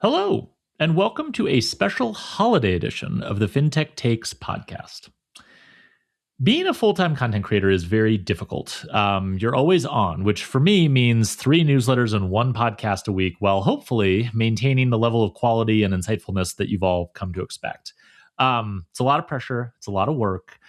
Hello, and welcome to a special holiday edition of the Fintech Takes podcast. Being a full-time content creator is very difficult. You're always on, which for me means 3 newsletters and 1 podcast a week, while hopefully maintaining the level of quality and insightfulness that you've all come to expect. It's a lot of pressure. It's a lot of work.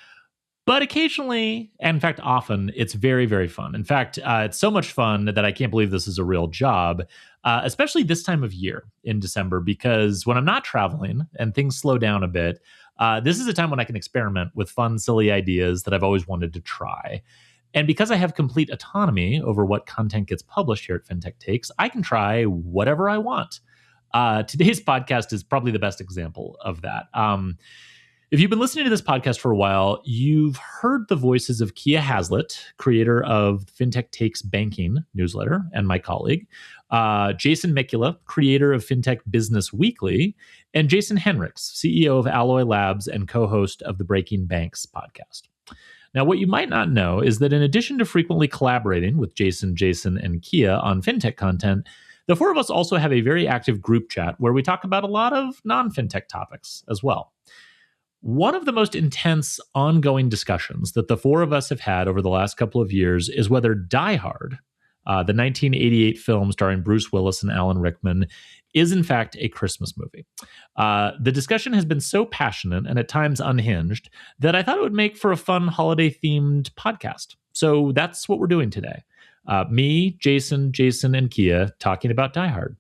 But occasionally, and in fact, often, it's very, very fun. In fact, it's so much fun that I can't believe this is a real job, especially this time of year in December, because when I'm not traveling and things slow down a bit, this is a time when I can experiment with fun, silly ideas that I've always wanted to try. And because I have complete autonomy over what content gets published here at Fintech Takes, I can try whatever I want. Today's podcast is probably the best example of that. If you've been listening to this podcast for a while, you've heard the voices of Kiah Haslett, creator of Fintech Takes Banking newsletter, and my colleague, Jason Mikula, creator of Fintech Business Weekly, and Jason Henrichs, CEO of Alloy Labs and co-host of the Breaking Banks podcast. Now, what you might not know is that in addition to frequently collaborating with Jason, and Kiah on fintech content, the 4 of us also have a very active group chat where we talk about a lot of non-fintech topics as well. One of the most intense ongoing discussions that the 4 of us have had over the last couple of years is whether Die Hard, the 1988 film starring Bruce Willis and Alan Rickman, is in fact a Christmas movie. The discussion has been so passionate and at times unhinged that I thought it would make for a fun holiday-themed podcast. So that's what we're doing today. Me, Jason, and Kiah talking about Die Hard.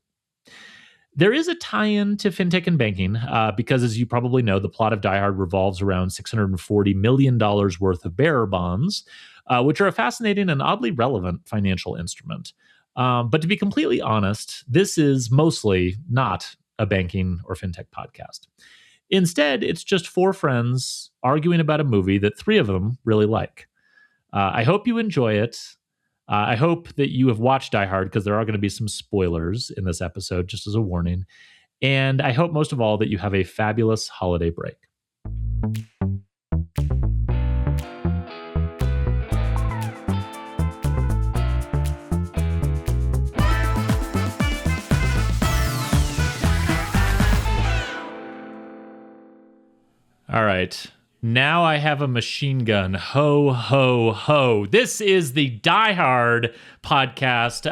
There is a tie-in to fintech and banking because, as you probably know, the plot of Die Hard revolves around $640 million worth of bearer bonds, which are a fascinating and oddly relevant financial instrument. But to be completely honest, this is mostly not a banking or fintech podcast. Instead, it's just 4 friends arguing about a movie that 3 of them really like. I hope you enjoy it. I hope that you have watched Die Hard because there are going to be some spoilers in this episode, just as a warning. And I hope most of all that you have a fabulous holiday break. All right. Now I have a machine gun. Ho, ho, ho. This is the Die Hard podcast,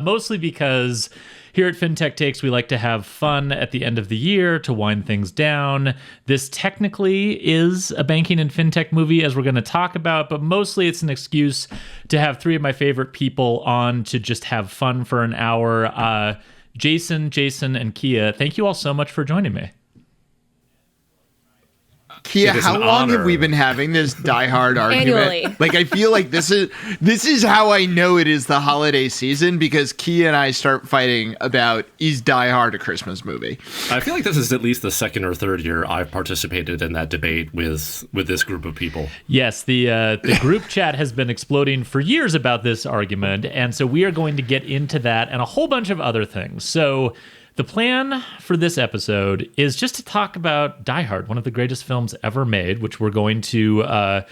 mostly because here at Fintech Takes, we like to have fun at the end of the year to wind things down. This technically is a banking and fintech movie, as we're going to talk about, but mostly it's an excuse to have 3 of my favorite people on to just have fun for an hour. Jason, and Kiah, thank you all so much for joining me. Kiah, how long have we been having this Die Hard argument? Annually. Like, I feel like this is how I know it is the holiday season, because Kiah and I start fighting about, is Die Hard a Christmas movie? I feel like this is at least the 2nd or 3rd year I've participated in that debate with this group of people. Yes, the group chat has been exploding for years about this argument, and so we are going to get into that and a whole bunch of other things. So the plan for this episode is just to talk about Die Hard, one of the greatest films ever made, which we're going to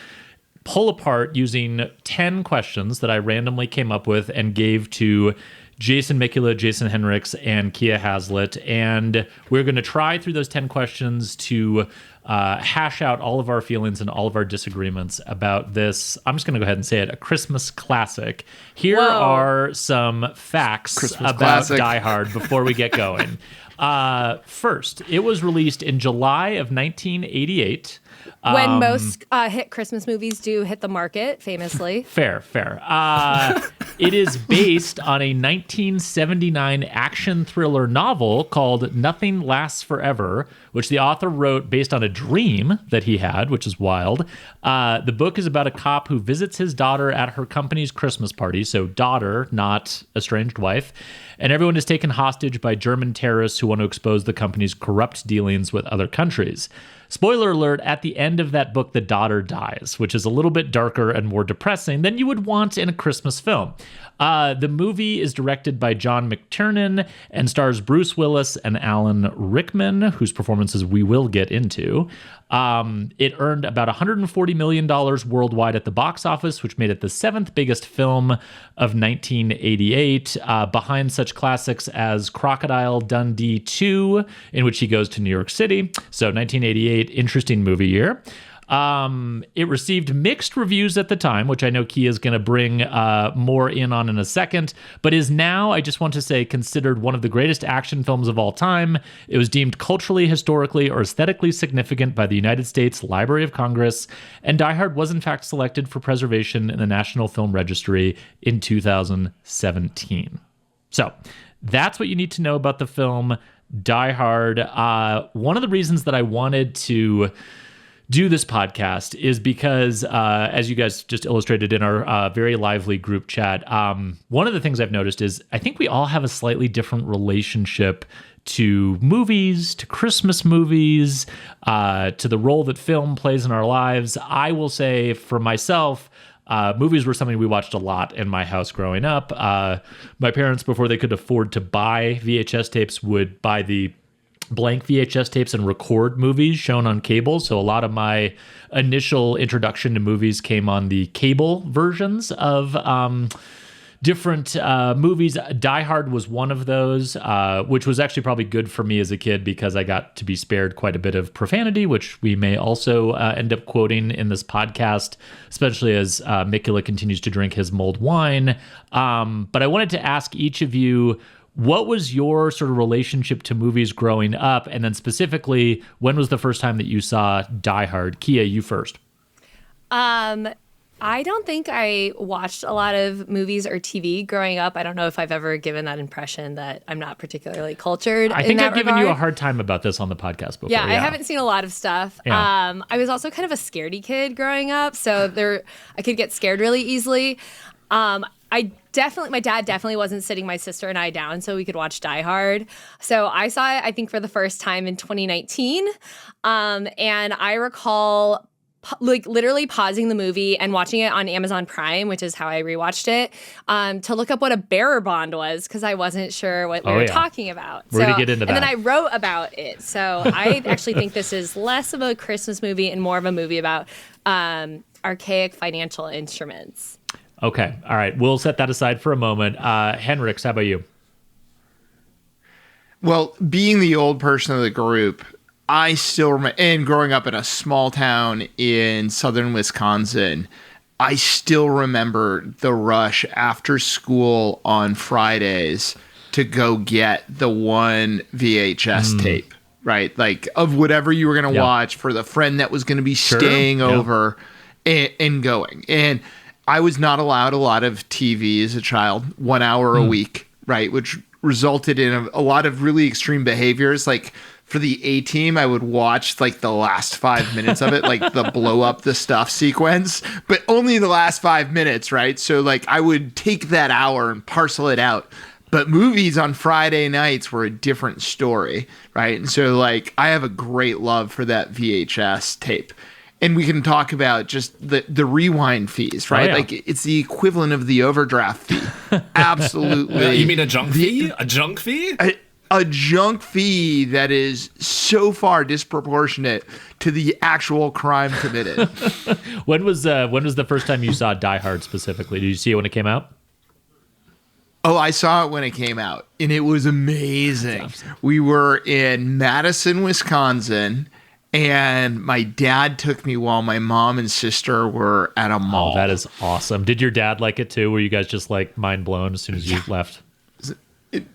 pull apart using 10 questions that I randomly came up with and gave to Jason Mikula, Jason Henrichs, and Kiah Haslett. And we're going to try through those 10 questions to hash out all of our feelings and all of our disagreements about this. I'm just going to go ahead and say it, a Christmas classic. Here are some facts Christmas about classic. Die Hard before we get going. First, it was released in July of 1988. When most hit Christmas movies do hit the market, famously. Fair. It is based on a 1979 action thriller novel called Nothing Lasts Forever, which the author wrote based on a dream that he had, which is wild. The book is about a cop who visits his daughter at her company's Christmas party, so daughter, not estranged wife, and everyone is taken hostage by German terrorists who want to expose the company's corrupt dealings with other countries. Spoiler alert, at the end of that book, the daughter dies, which is a little bit darker and more depressing than you would want in a Christmas film. The movie is directed by John McTiernan and stars Bruce Willis and Alan Rickman, whose performances we will get into. It earned about $140 million worldwide at the box office, which made it the 7th biggest film of 1988, behind such classics as Crocodile Dundee 2, in which he goes to New York City. So 1988, interesting movie year. It received mixed reviews at the time, which I know Kiah is going to bring more in on in a second, but is now, I just want to say, considered one of the greatest action films of all time. It was deemed culturally, historically, or aesthetically significant by the United States Library of Congress, and Die Hard was in fact selected for preservation in the National Film Registry in 2017. So that's what you need to know about the film Die Hard. One of the reasons that I wanted to do this podcast is because, as you guys just illustrated in our very lively group chat, one of the things I've noticed is I think we all have a slightly different relationship to movies, to Christmas movies, to the role that film plays in our lives. I will say for myself, movies were something we watched a lot in my house growing up. My parents, before they could afford to buy VHS tapes, would buy the blank VHS tapes and record movies shown on cable. So a lot of my initial introduction to movies came on the cable versions of different movies. Die Hard was one of those, which was actually probably good for me as a kid because I got to be spared quite a bit of profanity, which we may also end up quoting in this podcast, especially as Mikula continues to drink his mulled wine. But I wanted to ask each of you, what was your sort of relationship to movies growing up? And then specifically, when was the first time that you saw Die Hard? Kiah, you first. I don't think I watched a lot of movies or TV growing up. I don't know if I've ever given that impression that I'm not particularly cultured. I think I've given you a hard time about this on the podcast before. Yeah, I haven't seen a lot of stuff. Yeah. I was also kind of a scaredy kid growing up, so I could get scared really easily. My dad definitely wasn't sitting my sister and I down so we could watch Die Hard. So I saw it, I think, for the first time in 2019. And I recall literally pausing the movie and watching it on Amazon Prime, which is how I rewatched it, to look up what a bearer bond was because I wasn't sure what we were talking about. We're going to get into that. And then I wrote about it. So I actually think this is less of a Christmas movie and more of a movie about archaic financial instruments. Okay. All right. We'll set that aside for a moment. Henrichs, how about you? Well, being the old person of the group, I still remember, and growing up in a small town in southern Wisconsin, I still remember the rush after school on Fridays to go get the one VHS tape, right? Like of whatever you were going to watch for the friend that was going to be staying over and going. And I was not allowed a lot of TV as a child, 1 hour a week, right? Which resulted in a lot of really extreme behaviors. Like for the A-Team, I would watch like the last 5 minutes of it, like the blow up the stuff sequence, but only the last 5 minutes, right? So like I would take that hour and parcel it out. But movies on Friday nights were a different story, right? And so like I have a great love for that VHS tape. And we can talk about just the rewind fees, right? Like it's the equivalent of the overdraft fee. Absolutely. You mean a junk fee? A junk fee? A junk fee that is so far disproportionate to the actual crime committed. When was the first time you saw Die Hard specifically? Did you see it when it came out? Oh, I saw it when it came out, and it was amazing. We were in Madison, Wisconsin. And my dad took me while my mom and sister were at a mall. Oh, that is awesome. Did your dad like it too? Were you guys just like mind blown as soon as you left?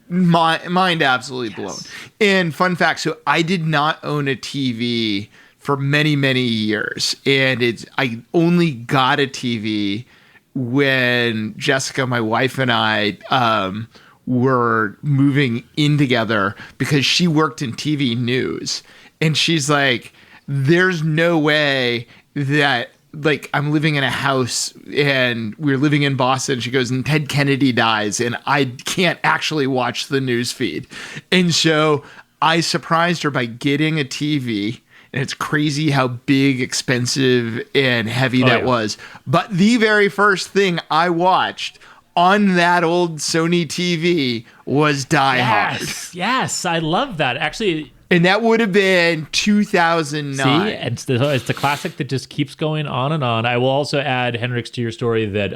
Mind absolutely blown. And fun fact, so I did not own a TV for many, many years. And I only got a TV when Jessica, my wife, and I were moving in together because she worked in TV news. And she's like, there's no way that, like, I'm living in a house and we're living in Boston. She goes, and Ted Kennedy dies and I can't actually watch the news feed. And so I surprised her by getting a TV. And it's crazy how big, expensive, and heavy that was. But the very first thing I watched on that old Sony TV was Die Hard. Yes, I love that. Actually, and that would have been 2009. See, it's the classic that just keeps going on and on. I will also add, Henrichs, to your story that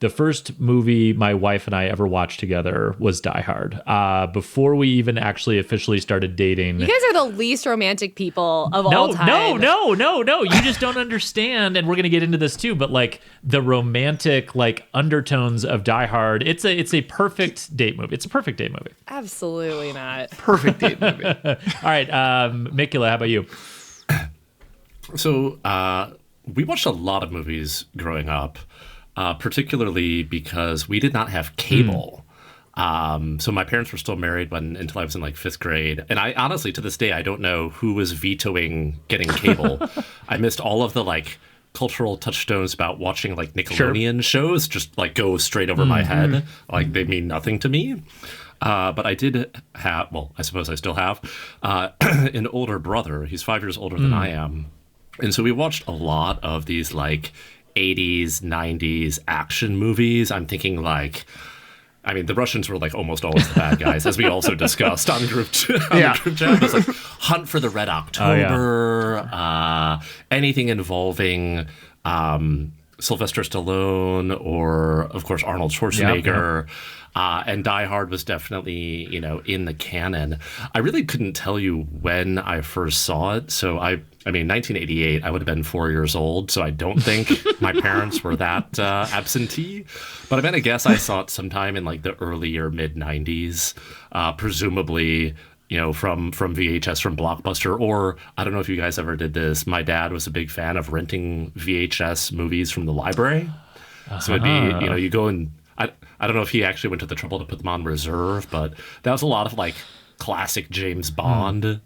the first movie my wife and I ever watched together was Die Hard. Before we even actually officially started dating. You guys are the least romantic people of all time. No. You just don't understand. And we're going to get into this too. But like the romantic like undertones of Die Hard, it's a perfect date movie. It's a perfect date movie. Absolutely not. Perfect date movie. All right. Mikula, how about you? So we watched a lot of movies growing up. Particularly because we did not have cable. So my parents were still married until I was in like 5th grade. And I honestly, to this day, I don't know who was vetoing getting cable. I missed all of the like cultural touchstones about watching like Nickelodeon shows just like go straight over my head. Like they mean nothing to me. But I did have, well, I suppose I still have, an older brother. He's 5 years older than I am. And so we watched a lot of these like 80s, 90s action movies. I'm thinking like, I mean, the Russians were like almost always the bad guys, as we also discussed on group chat. It's like Hunt for the Red October, anything involving Sylvester Stallone or, of course, Arnold Schwarzenegger. And Die Hard was definitely, in the canon. I really couldn't tell you when I first saw it. So I mean, 1988, I would have been 4 years old. So I don't think my parents were that absentee. But I'm going to guess I saw it sometime in like the early or mid 90s, presumably, from VHS, from Blockbuster. Or I don't know if you guys ever did this. My dad was a big fan of renting VHS movies from the library. So it'd be, you go and I don't know if he actually went to the trouble to put them on reserve, but that was a lot of like classic James Bond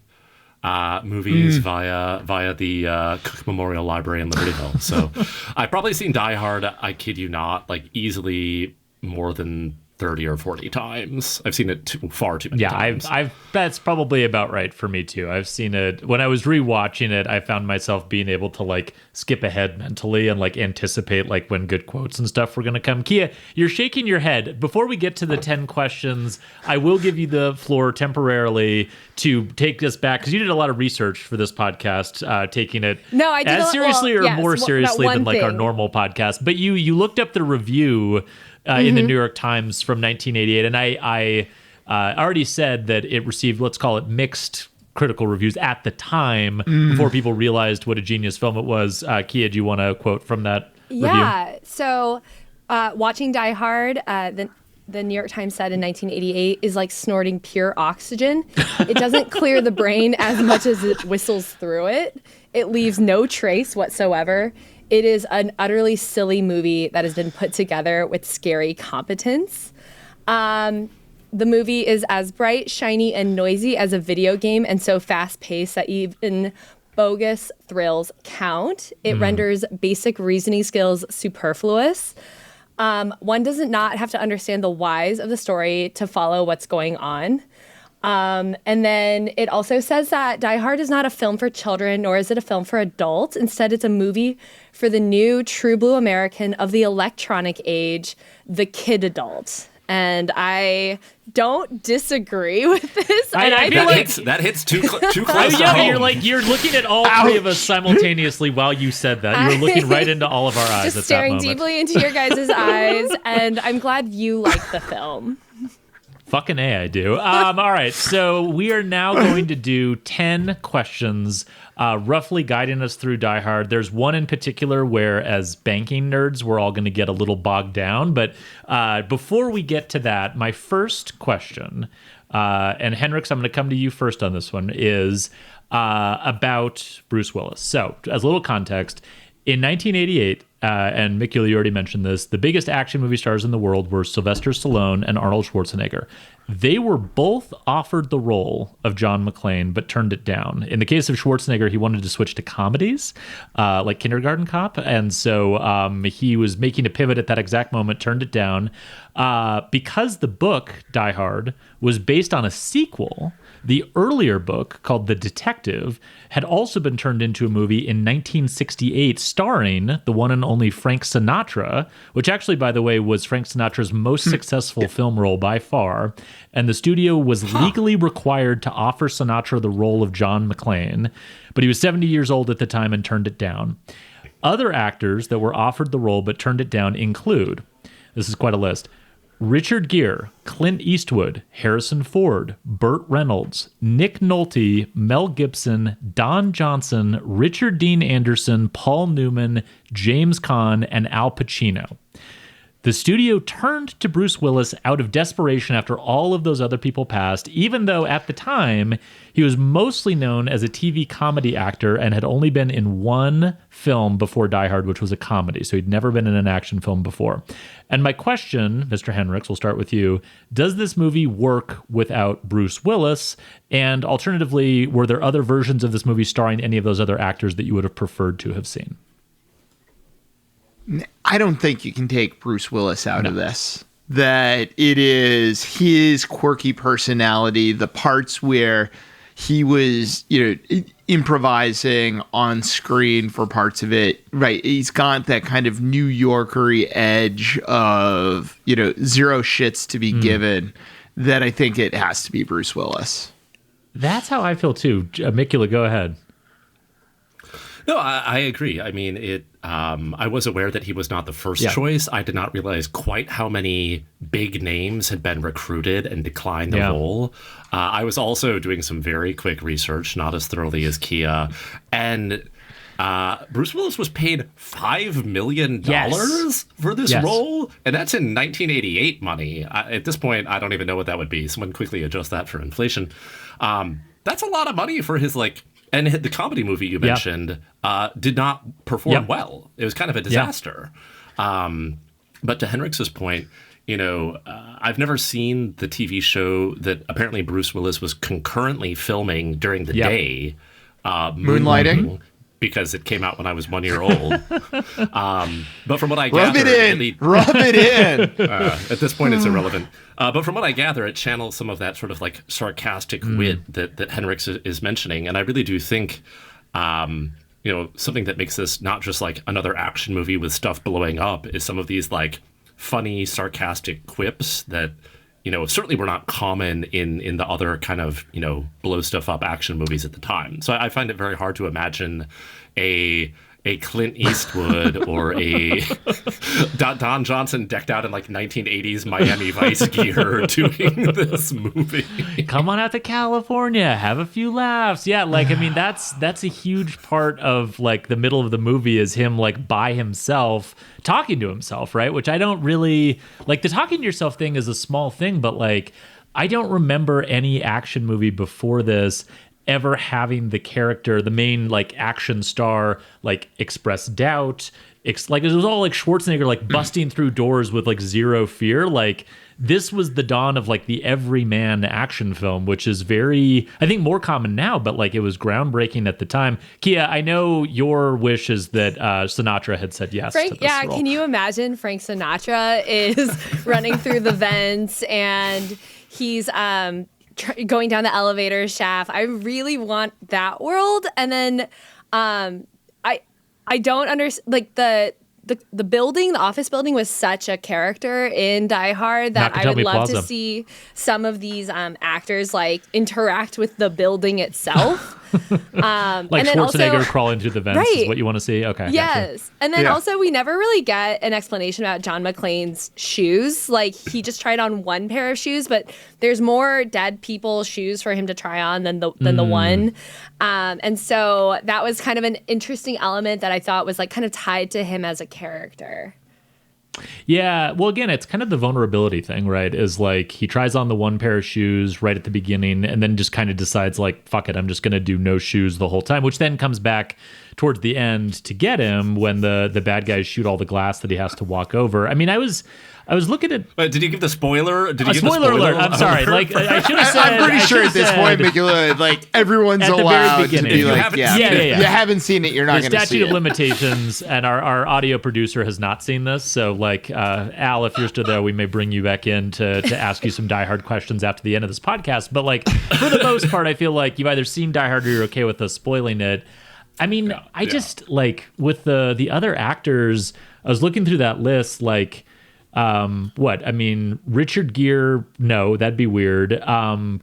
movies via the Cook Memorial Library in Libertyville. So I've probably seen Die Hard, I kid you not, like easily more than 30 or 40 times. I've seen it far too many times. Yeah, that's probably about right for me too. I've seen it. When I was rewatching it, I found myself being able to like skip ahead mentally and like anticipate like when good quotes and stuff were going to come. Kiah, you're shaking your head. Before we get to the 10 questions, I will give you the floor temporarily to take us back, because you did a lot of research for this podcast, taking it I did as seriously or more seriously than like our thing. normal podcast. But you looked up the review in the New York Times from 1988. And I already said that it received, let's call it mixed critical reviews at the time before people realized what a genius film it was. Kiah, do you want to quote from that review? Yeah. So watching Die Hard, the New York Times said in 1988 is like snorting pure oxygen. It doesn't clear the brain as much as it whistles through it. It leaves no trace whatsoever. It is an utterly silly movie that has been put together with scary competence. The movie is as bright, shiny, and noisy as a video game, and so fast-paced that even bogus thrills count. It renders basic reasoning skills superfluous. One does not have to understand the whys of the story to follow what's going on. And then it also says that Die Hard is not a film for children, nor is it a film for adults. Instead, it's a movie for the new true blue American of the electronic age, the kid adult. And I don't disagree with this. I feel like that hits too close to home. You're looking at all three of us simultaneously while you said that. You were looking right into all of our eyes just at that staring moment. deeply into your guys' eyes. And I'm glad you like the film. Fucking A, I do. All right, so we are now going to do 10 questions, roughly guiding us through Die Hard. There's one in particular where, as banking nerds, we're all going to get a little bogged down. But before we get to that, my first question, and Henrichs, I'm going to come to you first on this one, is about Bruce Willis. So, as a little context, in 1988, and Mikula, you already mentioned this, the biggest action movie stars in the world were Sylvester Stallone and Arnold Schwarzenegger. They were both offered the role of John McClane, but turned it down. In the case of Schwarzenegger, he wanted to switch to comedies, like Kindergarten Cop. And so he was making a pivot at that exact moment, turned it down. Because the book, Die Hard, was based on a sequel The earlier book, called The Detective, had also been turned into a movie in 1968, starring the one and only Frank Sinatra, which actually, by the way, was Frank Sinatra's most successful film role by far. And the studio was legally required to offer Sinatra the role of John McClane, but he was 70 years old at the time and turned it down. Other actors that were offered the role but turned it down include, this is quite a list, Richard Gere, Clint Eastwood, Harrison Ford, Burt Reynolds, Nick Nolte, Mel Gibson, Don Johnson, Richard Dean Anderson, Paul Newman, James Caan, and Al Pacino. The studio turned to Bruce Willis out of desperation after all of those other people passed, even though at the time he was mostly known as a TV comedy actor and had only been in one film before Die Hard, which was a comedy. So he'd never been in an action film before. And my question, Mr. Henrichs, we'll start with you. Does this movie work without Bruce Willis? And alternatively, were there other versions of this movie starring any of those other actors that you would have preferred to have seen? I don't think you can take Bruce Willis out of this. That it is his quirky personality, the parts where he was, improvising on screen for parts of it. Right. He's got that kind of New Yorker-y edge of, zero shits to be given, that I think it has to be Bruce Willis. That's how I feel too. Mikula, go ahead. No, I agree. I mean, I was aware that he was not the first choice. I did not realize quite how many big names had been recruited and declined the role. I was also doing some very quick research, not as thoroughly as Kiah. And Bruce Willis was paid $5 million for this role. And that's in 1988 money. At this point, I don't even know what that would be. Someone quickly adjust that for inflation. That's a lot of money for his, and the comedy movie you mentioned did not perform well. It was kind of a disaster. But to Henrichs' point, I've never seen the TV show that apparently Bruce Willis was concurrently filming during the day. Moonlighting? Because it came out when I was 1 year old. But from what I Rub gather... Rub it in! At this point, it's irrelevant. But from what I gather, it channels some of that sort of sarcastic wit that Henrichs is mentioning. And I really do think, something that makes this not just another action movie with stuff blowing up is some of these funny, sarcastic quips that, certainly were not common in the other kind of, blow stuff up action movies at the time. So I find it very hard to imagine a Clint Eastwood or a Don Johnson decked out in 1980s Miami Vice gear doing this movie. Come on out to California, have a few laughs. Yeah, that's a huge part of the middle of the movie is him by himself talking to himself, right? Which I don't really the talking to yourself thing is a small thing, but I don't remember any action movie before this ever having the character, the main action star, express doubt. It was all Schwarzenegger busting through doors with zero fear. This was the dawn of the everyman action film, which is very, I think, more common now, but it was groundbreaking at the time. Kiah, I know your wish is that Sinatra had said yes to this role. Can you imagine Frank Sinatra is running through the vents and he's going down the elevator shaft? I really want that world. And then I don't understand, the building, the office building was such a character in Die Hard that I would love to see some of these actors interact with the building itself. And then Schwarzenegger also, crawling through the vents is what you want to see? Okay. Yes. Gotcha. And then also we never really get an explanation about John McClane's shoes. He just tried on one pair of shoes, but there's more dead people's shoes for him to try on than the one. And so that was kind of an interesting element that I thought was kind of tied to him as a character. Yeah, well, again, it's kind of the vulnerability thing, right? Is he tries on the one pair of shoes right at the beginning and then just kind of decides fuck it, I'm just going to do no shoes the whole time, which then comes back towards the end to get him when the bad guys shoot all the glass that he has to walk over. I mean, I was looking at. But did you give the spoiler? Did you give spoiler the spoiler alert? I'm sorry. Like I should have said. I'm pretty sure at this point, Mikula, like everyone's At the very allowed to beginning. be If you like, yeah. You haven't seen it, you're not The going to see statute of it. limitations, and our audio producer has not seen this. So, like, Al, if you're still there, we may bring you back in to ask you some Die Hard questions after the end of this podcast. But, like, for the most part, I feel like you've either seen Die Hard or you're okay with us spoiling it. I mean, I just, like, with the other actors, I was looking through that list, like, what? I mean, Richard Gere, no, that'd be weird.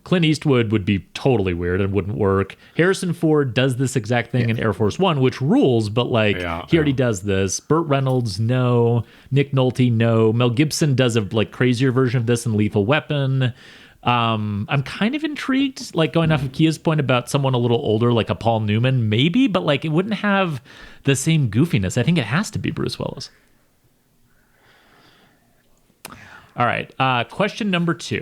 Clint Eastwood would be totally weird and wouldn't work. Harrison Ford does this exact thing in Air Force One, which rules, but like he already does this. Burt Reynolds, no. Nick Nolte, no. Mel Gibson does a like crazier version of this in Lethal Weapon. I'm kind of intrigued, like going off of Kia's point about someone a little older, like a Paul Newman, maybe, but like it wouldn't have the same goofiness. I think it has to be Bruce Willis. All right. Question number 2.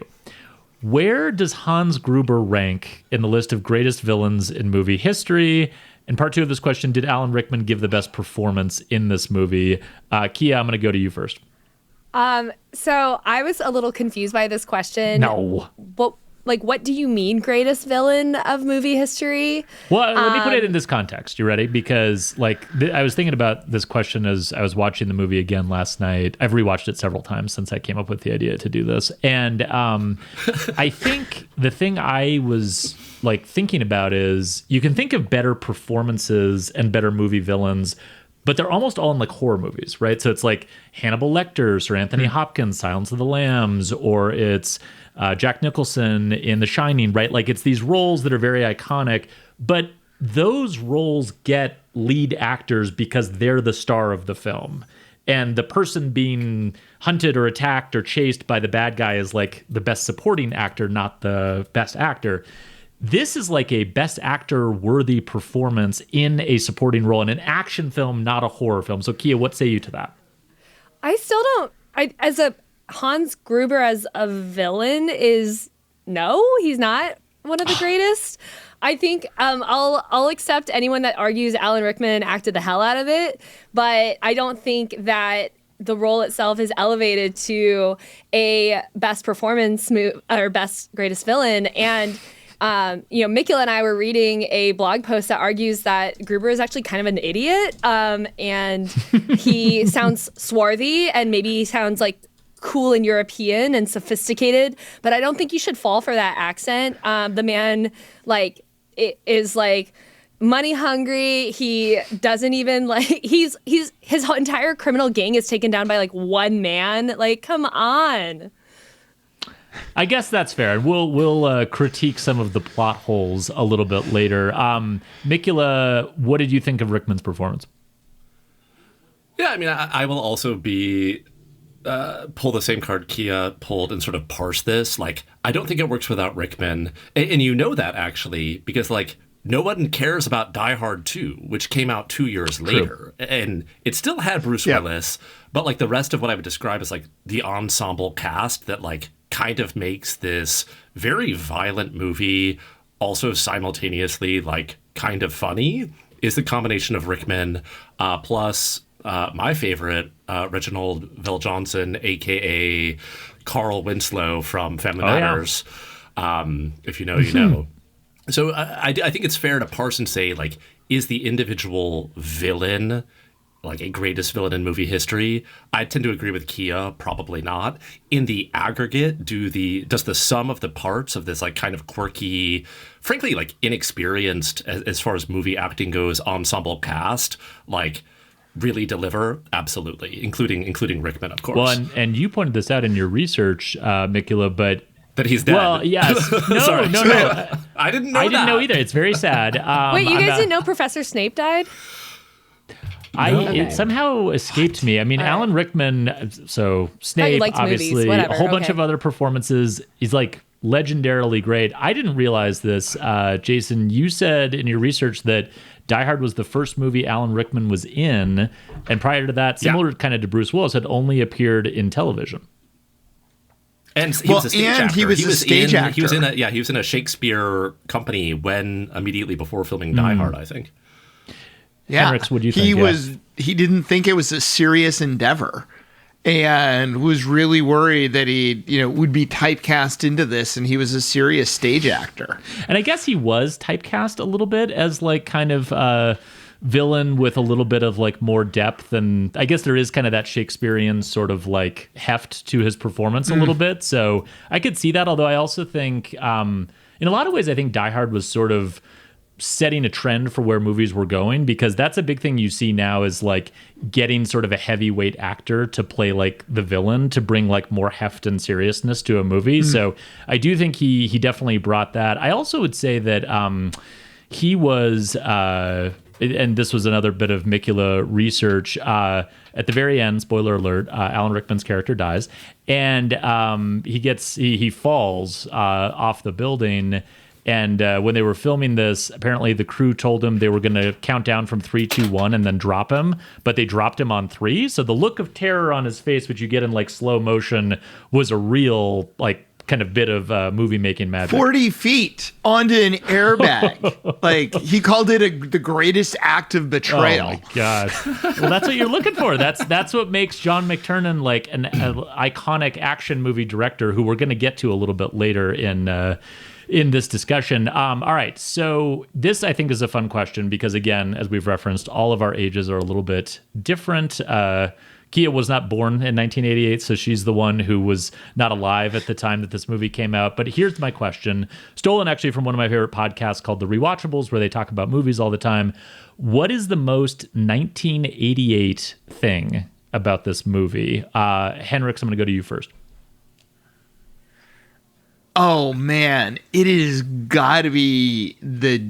Where does Hans Gruber rank in the list of greatest villains in movie history? And part 2 of this question, did Alan Rickman give the best performance in this movie? Kiah, I'm going to go to you first. So I was a little confused by this question. No. What do you mean greatest villain of movie history? Well, let me put it in this context. You ready? Because like I was thinking about this question as I was watching the movie again last night. I've rewatched it several times since I came up with the idea to do this. And I think the thing I was like thinking about is you can think of better performances and better movie villains, but they're almost all in like horror movies, right? So it's like Hannibal Lecter, Sir Anthony Hopkins, Silence of the Lambs, or it's Jack Nicholson in The Shining, right? Like it's these roles that are very iconic, but those roles get lead actors because they're the star of the film. And the person being hunted or attacked or chased by the bad guy is like the best supporting actor, not the best actor. This is like a best actor worthy performance in a supporting role in an action film, not a horror film. So Kiah, what say you to that? I still don't. As a Hans Gruber as a villain is no, he's not one of the greatest. I think I'll accept anyone that argues Alan Rickman acted the hell out of it, but I don't think that the role itself is elevated to a best performance or best greatest villain. And Mikula and I were reading a blog post that argues that Gruber is actually kind of an idiot, and he sounds swarthy and maybe he sounds like cool and European and sophisticated, but I don't think you should fall for that accent. The man is like money hungry. He doesn't even like his entire criminal gang is taken down by like one man. Like, come on. I guess that's fair. We'll critique some of the plot holes a little bit later. Mikula, what did you think of Rickman's performance? Yeah, I mean, I will also pull the same card Kiah pulled and sort of parse this. Like, I don't think it works without Rickman. And you know that, actually, because, like, no one cares about Die Hard 2, which came out 2 years later. And it still had Bruce Willis, but, like, the rest of what I would describe as, like, the ensemble cast that, like, kind of makes this very violent movie also simultaneously, like, kind of funny is the combination of Rickman plus my favorite, Reginald VelJohnson, a.k.a. Carl Winslow from Family Matters. If you know, you know. So I think it's fair to parse and say, like, is the individual villain like a greatest villain in movie history? I tend to agree with Kiah, probably not. In the aggregate, does the sum of the parts of this like kind of quirky, frankly like inexperienced as far as movie acting goes, ensemble cast, like really deliver? Absolutely, including Rickman, of course. Well, and you pointed this out in your research, Mikula, but that he's dead. Well, yes. No, Sorry. no. I didn't know. I didn't know either. It's very sad. Wait, you guys didn't know Professor Snape died? It somehow escaped me. I mean, Alan Rickman, so Snape, obviously, a whole bunch of other performances. He's like legendarily great. I didn't realize this. Jason, you said in your research that Die Hard was the first movie Alan Rickman was in, and prior to that, similar kind of to Bruce Willis, had only appeared in television. And he was a stage actor. He was a stage actor. He was in a Shakespeare company immediately before filming Die Hard, I think. Yeah, Henrichs, what do you think? He didn't think it was a serious endeavor. and was really worried that he, would be typecast into this, and he was a serious stage actor. And I guess he was typecast a little bit as like kind of villain with a little bit of like more depth, and I guess there is kind of that Shakespearean sort of like heft to his performance a little bit. So I could see that, although I also think in a lot of ways I think Die Hard was sort of setting a trend for where movies were going, because that's a big thing you see now is like getting sort of a heavyweight actor to play like the villain to bring like more heft and seriousness to a movie. So I do think he definitely brought that. I also would say that he was and this was another bit of Mikula research. At the very end, spoiler alert, Alan Rickman's character dies, and he falls off the building. And when they were filming this, apparently the crew told him they were going to count down from 3, 2, 1 and then drop him. But they dropped him on 3. So the look of terror on his face, which you get in like slow motion, was a real like kind of bit of movie making magic. 40 feet onto an airbag. Like, he called it the greatest act of betrayal. Oh my God. Well, that's what you're looking for. That's what makes John McTiernan like an iconic action movie director who we're going to get to a little bit later in this discussion. All right. So this, I think, is a fun question because, again, as we've referenced, all of our ages are a little bit different. Kiah was not born in 1988, so she's the one who was not alive at the time that this movie came out. But here's my question, stolen actually from one of my favorite podcasts called The Rewatchables, where they talk about movies all the time. What is the most 1988 thing about this movie? Henrichs, I'm going to go to you first. Oh, man. It has got to be the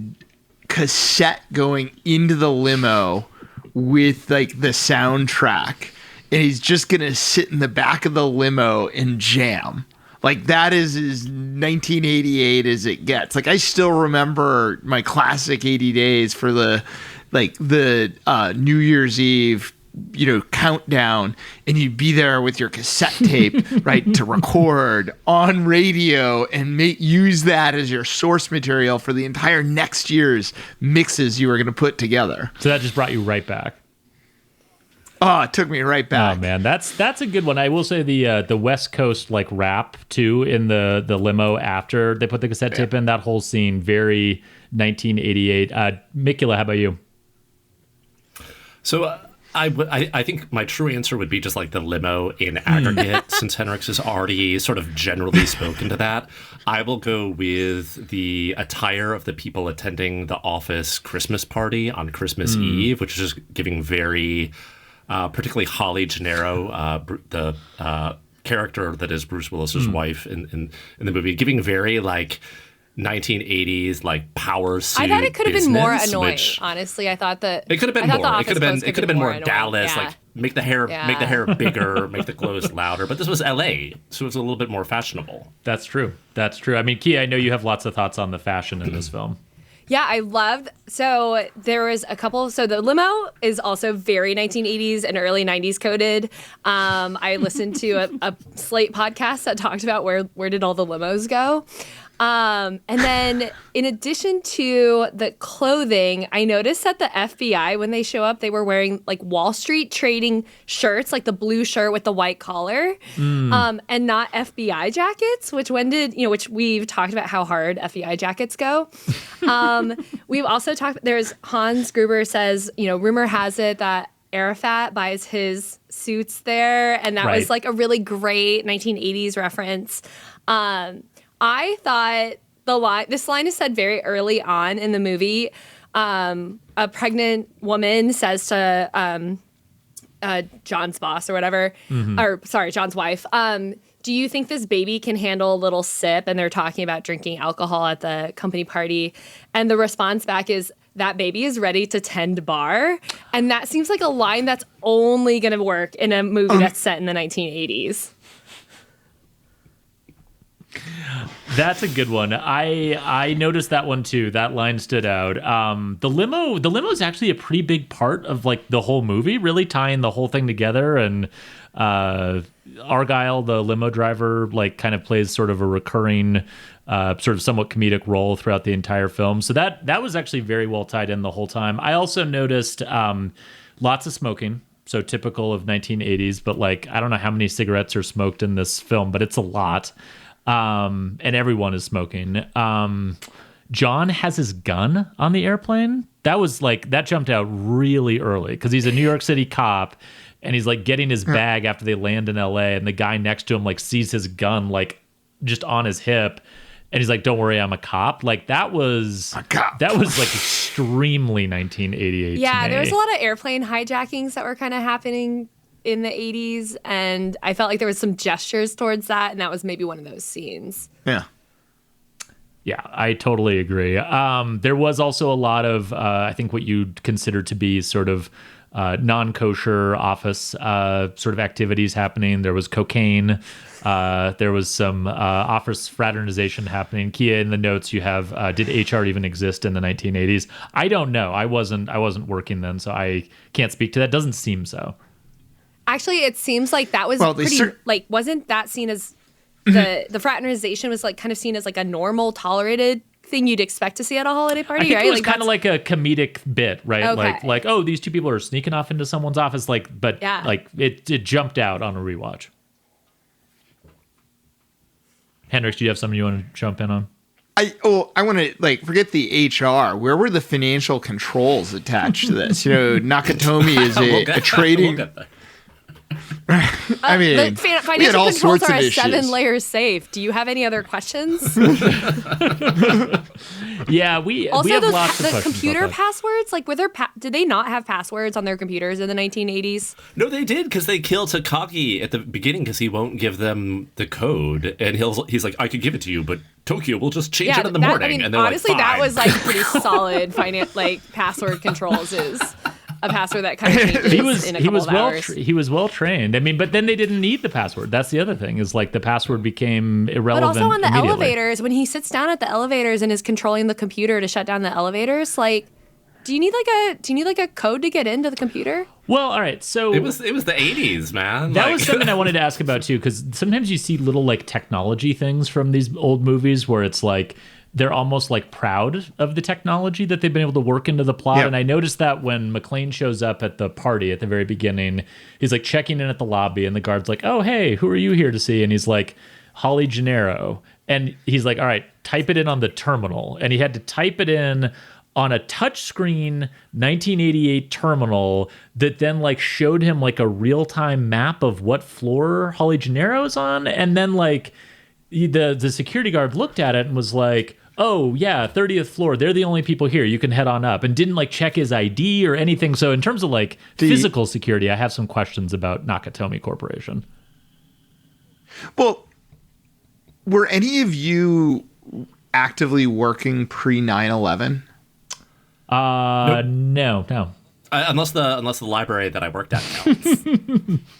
cassette going into the limo with, like, the soundtrack. And he's just going to sit in the back of the limo and jam. Like, that is as 1988 as it gets. Like, I still remember my classic 80 days for the New Year's Eve, countdown, and you'd be there with your cassette tape, right, to record on radio and use that as your source material for the entire next year's mixes you were going to put together. So that just brought you right back. Oh, it took me right back. Oh man, that's a good one. I will say the West Coast like rap too in the limo after they put the cassette tape in, that whole scene, very 1988. Mikula, how about you? So I think my true answer would be just like the limo in aggregate, since Henrichs has already sort of generally spoken to that. I will go with the attire of the people attending the office Christmas party on Christmas Eve, which is just giving very, particularly Holly Gennaro, the character that is Bruce Willis's wife in the movie, giving very like 1980s like power suit. I thought it could have been more annoying. Which, honestly, I thought that it could have been more. It could have been more annoying. Dallas. Like make the hair bigger, make the clothes louder. But this was L.A., so it was a little bit more fashionable. That's true. I mean, Kiah, I know you have lots of thoughts on the fashion in this film. Yeah, I loved. So there was a couple. So the limo is also very 1980s and early 90s coded. I listened to a Slate podcast that talked about where did all the limos go. And then in addition to the clothing, I noticed that the FBI, when they show up, they were wearing like Wall Street trading shirts, like the blue shirt with the white collar, and not FBI jackets, which we've talked about how hard FBI jackets go. We've also talked, there's Hans Gruber says, rumor has it that Arafat buys his suits there. And that was like a really great 1980s reference. I thought this line is said very early on in the movie. A pregnant woman says to John's boss or whatever, John's wife, do you think this baby can handle a little sip? And they're talking about drinking alcohol at the company party. And the response back is, that baby is ready to tend bar. And that seems like a line that's only going to work in a movie that's set in the 1980s. That's a good one. I noticed that one too. That line stood out. The limo is actually a pretty big part of like the whole movie, really tying the whole thing together. And Argyle, the limo driver, like kind of plays sort of a recurring, sort of somewhat comedic role throughout the entire film. So that was actually very well tied in the whole time. I also noticed lots of smoking so typical of 1980s, but like, I don't know how many cigarettes are smoked in this film, but it's a lot. And everyone is smoking. John has his gun on the airplane. That was like, that jumped out really early because he's a New York City cop and he's like getting his bag after they land in LA, and the guy next to him like sees his gun like just on his hip. And he's like, "Don't worry, I'm a cop." Like that was like extremely 1988. Yeah, there was a lot of airplane hijackings that were kind of happening in the 80s, and I felt like there was some gestures towards that, and that was maybe one of those scenes. Yeah. Yeah, I totally agree. There was also a lot of, I think, what you'd consider to be sort of non-kosher office sort of activities happening. There was cocaine. There was some office fraternization happening. Kiah, in the notes you have, did HR even exist in the 1980s? I don't know. I wasn't working then, so I can't speak to that. Doesn't seem so. Actually, it seems like that was wasn't that seen as the fraternization was like kind of seen as like a normal, tolerated thing you'd expect to see at a holiday party, I think right? it was kind of like a comedic bit, right? Okay. Like, oh, these two people are sneaking off into someone's office, like, but yeah. like it jumped out on a rewatch. Henrichs, do you have something you want to jump in on? I want to like forget the HR. Where were the financial controls attached to this? You know, Nakatomi is a trading. I mean, financial controls are a 7-layer safe. Do you have any other questions? Yeah, we have lots of questions. Computer passwords, like did they not have passwords on their computers in the 1980s? No, they did, because they kill Takagi at the beginning because he won't give them the code, and he's like, I could give it to you, but Tokyo will just change it in the morning. I mean, and they're honestly, like, that was like pretty solid password controls is a password that kind of changes in a couple of hours. He was well trained. I mean, but then they didn't need the password. That's the other thing, is like the password became irrelevant. But also on the elevators, when he sits down at the elevators and is controlling the computer to shut down the elevators, like, do you need like a code to get into the computer? Well, all right. So it was the 80s, man. That was something I wanted to ask about too, because sometimes you see little like technology things from these old movies where it's like they're almost like proud of the technology that they've been able to work into the plot. Yep. And I noticed that when McClane shows up at the party at the very beginning, he's like checking in at the lobby and the guard's like, "Oh, hey, who are you here to see?" And he's like, "Holly Gennaro." And he's like, "All right, type it in on the terminal." And he had to type it in on a touchscreen 1988 terminal that then like showed him like a real-time map of what floor Holly Gennaro is on. And then like the security guard looked at it and was like, "Oh yeah, 30th floor. They're the only people here. You can head on up," and didn't like check his ID or anything. So in terms of like physical security, I have some questions about Nakatomi Corporation. Well, were any of you actively working pre 9/11? Nope. No. Unless the library that I worked at counts.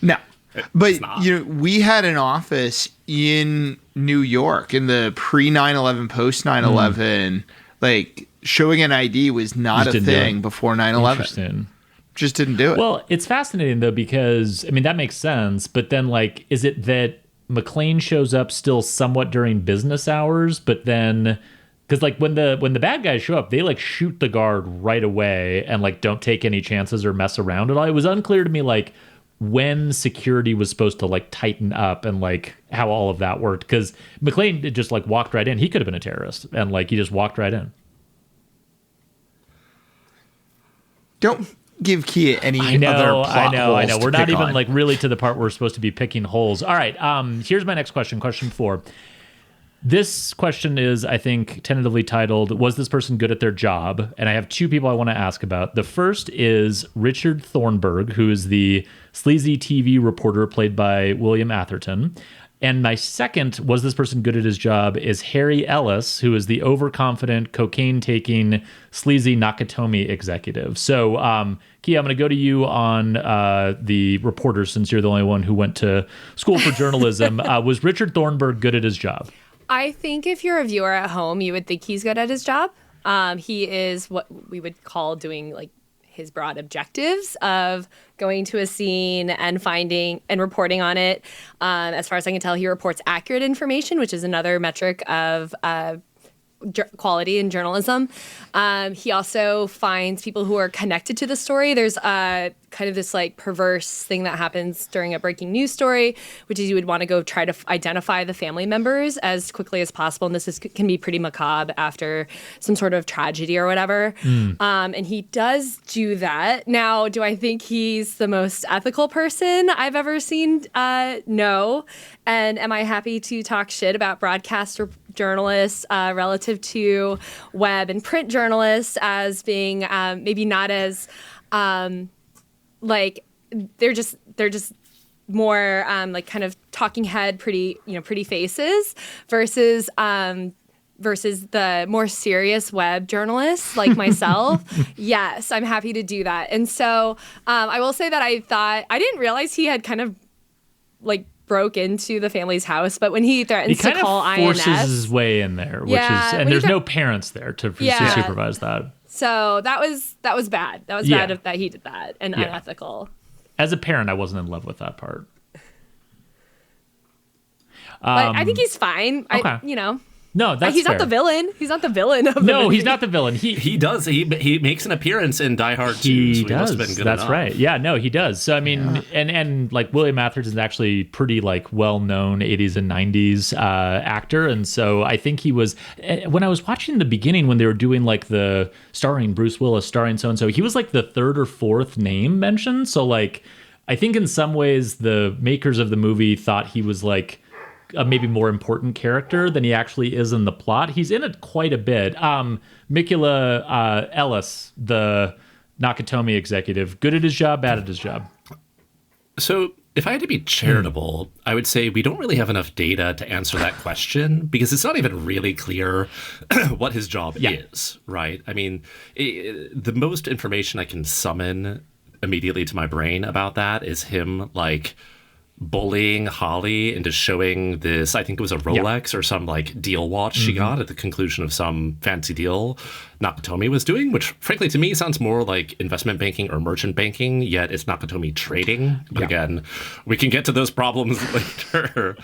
No. But you know, we had an office in New York in the pre 9/11, post 9/11. Like showing an ID was not a thing before 9/11. Interesting. Just didn't do it. Well, it's fascinating though, because I mean that makes sense. But then like, is it that McClane shows up still somewhat during business hours, but then because like when the bad guys show up, they like shoot the guard right away and like don't take any chances or mess around at all. It was unclear to me like when security was supposed to like tighten up and like how all of that worked, because McClane just like walked right in. He could have been a terrorist and like he just walked right in. Don't give Kiah any other plot holes. I know. We're not even like really to the part where we're supposed to be picking holes. All right. Here's my next question. Question 4. This question is, I think, tentatively titled, "Was this person good at their job?" And I have 2 people I want to ask about. The first is Richard Thornburg, who is the sleazy TV reporter played by William Atherton. And my second, "Was this person good at his job?" is Harry Ellis, who is the overconfident, cocaine-taking, sleazy Nakatomi executive. So, Kiah, I'm going to go to you on the reporter, since you're the only one who went to school for journalism. Was Richard Thornburg good at his job? I think if you're a viewer at home, you would think he's good at his job. He is what we would call doing like his broad objectives of going to a scene and finding and reporting on it. As far as I can tell, he reports accurate information, which is another metric of quality in journalism. He also finds people who are connected to the story. There's a kind of this like perverse thing that happens during a breaking news story, which is you would want to go try to identify the family members as quickly as possible. And this can be pretty macabre after some sort of tragedy or whatever. And he does do that. Now, do I think he's the most ethical person I've ever seen? No. And am I happy to talk shit about broadcaster journalists relative to web and print journalists as being maybe not as like they're just more like kind of talking head, pretty faces versus the more serious web journalists like myself. Yes, I'm happy to do that. And so I will say that I didn't realize he had kind of like broke into the family's house, but when he threatens to call INS, he kind of forces his way in there, which is, and there's no parents there to supervise that. So that was bad. That was bad that he did that and unethical. As a parent, I wasn't in love with that part. But I think he's fine. Okay. No, that's he's fair. not the villain. He's not the villain of the movie. He's not the villain. He does. He makes an appearance in Die Hard 2. He so does. He must have been good That's enough. right. Yeah, no, he does. So I mean, and like William Mathers is actually pretty like well-known 80s and 90s actor, and so I think he was. When I was watching the beginning when they were doing like the starring Bruce Willis, starring so and so, he was like the third or fourth name mentioned. So like, I think in some ways the makers of the movie thought he was like a maybe more important character than he actually is in the plot. He's in it quite a bit. Mikula Ellis, the Nakatomi executive, good at his job, bad at his job. So if I had to be charitable, I would say we don't really have enough data to answer that question because it's not even really clear what his job is, right? I mean, the most information I can summon immediately to my brain about that is him like bullying Holly into showing this, I think it was a Rolex or some like deal watch she got at the conclusion of some fancy deal Nakatomi was doing, which frankly to me sounds more like investment banking or merchant banking, yet it's Nakatomi trading. But again, we can get to those problems later.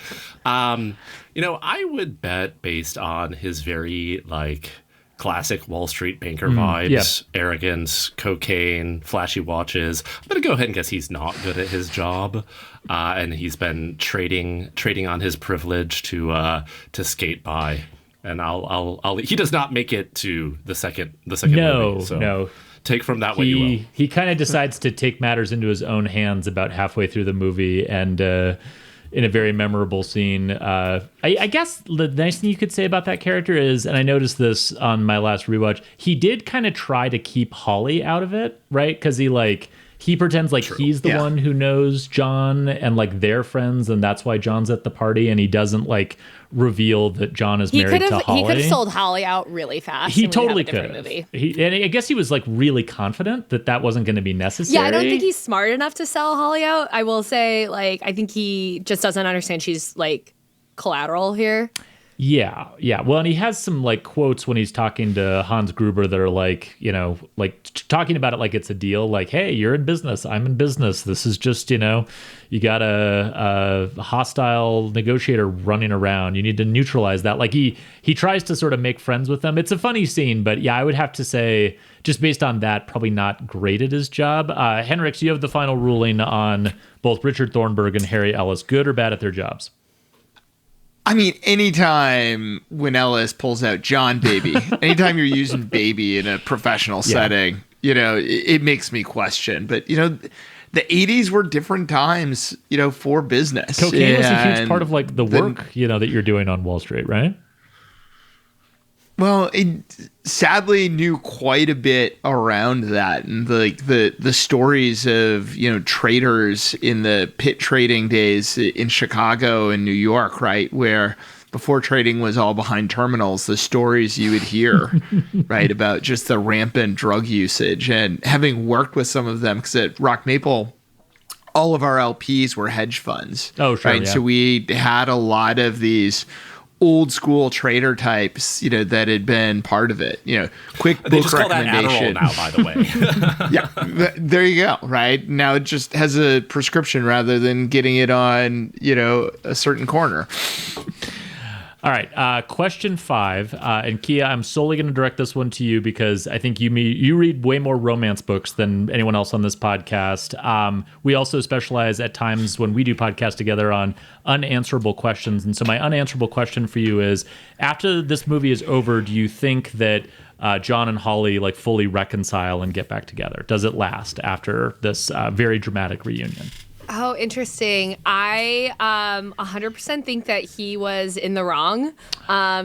I would bet based on his very like classic Wall Street banker vibes, arrogance, cocaine, flashy watches. I'm going to go ahead and guess he's not good at his job. And he's been trading on his privilege to skate by. And he does not make it to the second movie. So no. Take from that what you will. He kind of decides to take matters into his own hands about halfway through the movie, and in a very memorable scene. I guess the nice thing you could say about that character is, and I noticed this on my last rewatch, he did kind of try to keep Holly out of it, right? Because he pretends like he's the one who knows John and like they're friends, and that's why John's at the party, and he doesn't like reveal that John is married to Holly. He could have sold Holly out really fast. He totally could have. And I guess he was like really confident that wasn't going to be necessary. Yeah, I don't think he's smart enough to sell Holly out. I will say, like, I think he just doesn't understand she's like collateral here. Yeah. Well, and he has some like quotes when he's talking to Hans Gruber that are like, like talking about it like it's a deal. Like, hey, you're in business. I'm in business. This is just, you got a hostile negotiator running around. You need to neutralize that. Like he tries to sort of make friends with them. It's a funny scene, but yeah, I would have to say just based on that, probably not great at his job. Henrichs, you have the final ruling on both Richard Thornburg and Harry Ellis, good or bad at their jobs? I mean, anytime when Ellis pulls out John Baby, anytime you're using baby in a professional setting, it makes me question. But, the 80s were different times, for business. Cocaine was a huge part of like the work, that you're doing on Wall Street, right? Well, it sadly knew quite a bit around that, and the stories of traders in the pit trading days in Chicago and New York, right, where before trading was all behind terminals, the stories you would hear, right, about just the rampant drug usage, and having worked with some of them, because at Rock Maple, all of our LPs were hedge funds. Oh, sure, right, yeah. so we had a lot of these old school trader types, that had been part of it. Quick book they just recommendation. Call that Adderall now, by the way. Yeah, there you go. Right now, it just has a prescription rather than getting it on, a certain corner. All right, question 5, and Kiah, I'm solely going to direct this one to you because I think you read way more romance books than anyone else on this podcast. We also specialize at times when we do podcasts together on unanswerable questions, and so my unanswerable question for you is: after this movie is over, do you think that John and Holly like fully reconcile and get back together? Does it last after this very dramatic reunion? Oh, interesting. I 100% think that he was in the wrong.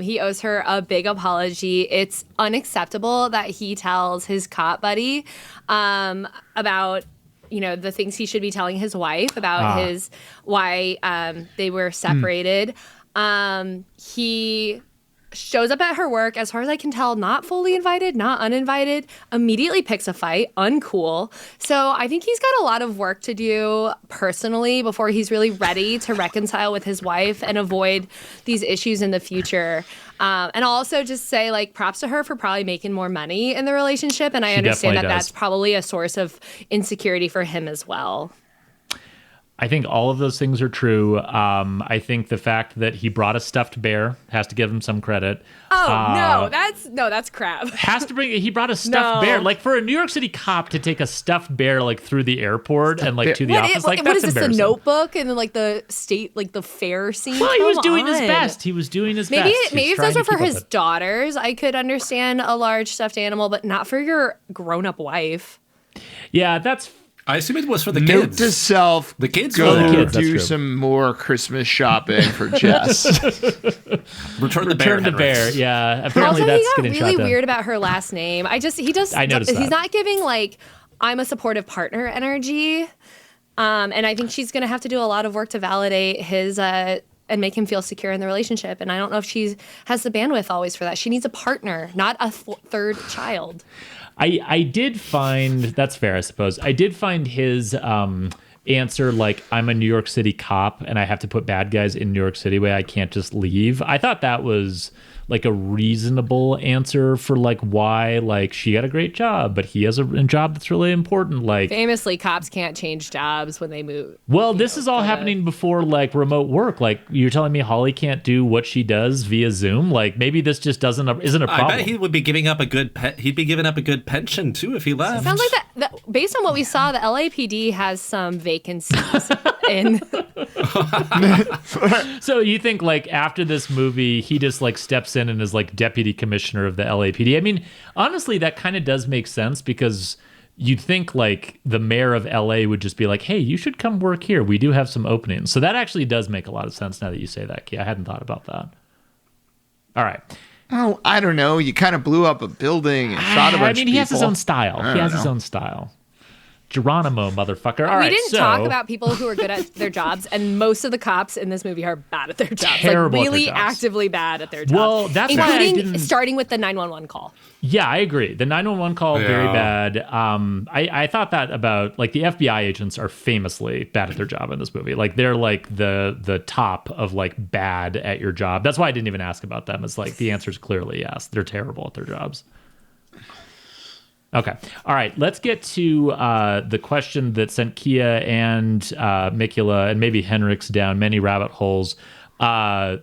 He owes her a big apology. It's unacceptable that he tells his cop buddy about the things he should be telling his wife about why they were separated. He shows up at her work, as far as I can tell, not fully invited, not uninvited, immediately picks a fight, uncool. So I think he's got a lot of work to do personally before he's really ready to reconcile with his wife and avoid these issues in the future. And I'll also just say, like, props to her for probably making more money in the relationship. And I understand that that's probably a source of insecurity for him as well. I think all of those things are true. I think the fact that he brought a stuffed bear has to give him some credit. Oh, that's crap. He brought a stuffed bear. Like, for a New York City cop to take a stuffed bear like through the airport and like to the office, what that's is this, embarrassing. The Notebook and then like the state, like the fair scene? Well, he was doing his best. Maybe if those were for his daughters, I could understand a large stuffed animal, but not for your grown-up wife. Yeah, that's. I assume it was for the Note kids. to self: the kids go do some more Christmas shopping for Jess. Return the bear. Yeah, apparently also, that's he getting got shot really down. weird about her last name. I noticed that. He's not giving like I'm a supportive partner energy, and I think she's going to have to do a lot of work to validate his and make him feel secure in the relationship. And I don't know if she has the bandwidth always for that. She needs a partner, not a third child. I did find, that's fair, I suppose. I did find his answer, like, I'm a New York City cop and I have to put bad guys in New York City way. I can't just leave. I thought that was like a reasonable answer for like why like she got a great job, but he has a job that's really important. Like, famously, cops can't change jobs when they move. Well, this is all happening before like remote work. Like, you're telling me Holly can't do what she does via Zoom? Like, maybe this just isn't a problem. I bet he would be giving up a good he'd be giving up a good pension too if he left. Sounds like that based on what we saw, the LAPD has some vacancies in. So you think like after this movie, he just like steps in and is like deputy commissioner of the LAPD? I mean, honestly, that kind of does make sense because you'd think like the mayor of LA would just be like, hey, you should come work here. We do have some openings. So that actually does make a lot of sense now that you say that, Kiah. I hadn't thought about that. All right. Oh, I don't know. You kind of blew up a building and shot a bunch of people. He has his own style. His own style. Geronimo, motherfucker. All right, we didn't talk about people who are good at their jobs, and most of the cops in this movie are bad at their jobs. Terrible like really at their jobs. Actively bad at their jobs. Well, that's why I didn't. Starting with the 911 call. Yeah, I agree. The 911 call, very bad. I thought that about, like, the FBI agents are famously bad at their job in this movie. Like, they're, like, the top of, like, bad at your job. That's why I didn't even ask about them. It's like, the answer is clearly yes. They're terrible at their jobs. Okay. All right. Let's get to the question that sent Kiah and Mikula and maybe Henrichs down many rabbit holes. The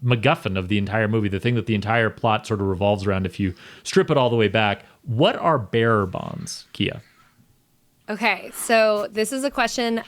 MacGuffin of the entire movie, the thing that the entire plot sort of revolves around if you strip it all the way back. What are bearer bonds, Kiah? Okay, so this is a question,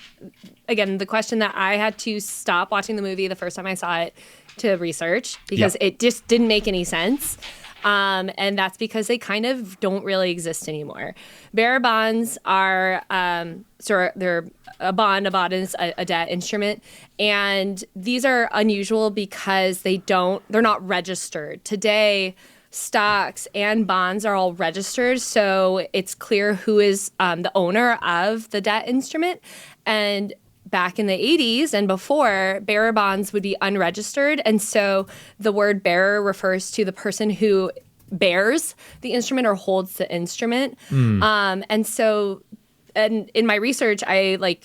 again, the question that I had to stop watching the movie the first time I saw it to research because it just didn't make any sense. And that's because they kind of don't really exist anymore. Bearer bonds are, they're a bond is a debt instrument. And these are unusual because they're not registered. Today, stocks and bonds are all registered. So it's clear who is the owner of the debt instrument. And back in the 80s and before, bearer bonds would be unregistered. And so the word bearer refers to the person who bears the instrument or holds the instrument. And in my research, I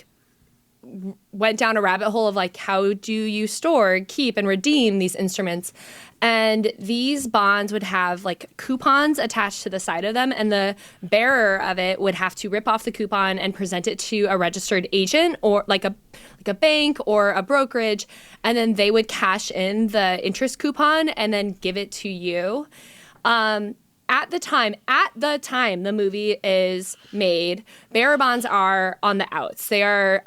went down a rabbit hole of like, how do you store, keep, and redeem these instruments? And these bonds would have like coupons attached to the side of them, and the bearer of it would have to rip off the coupon and present it to a registered agent or like a bank or a brokerage, and then they would cash in the interest coupon and then give it to you. At the time the movie is made, bearer bonds are on the outs. They are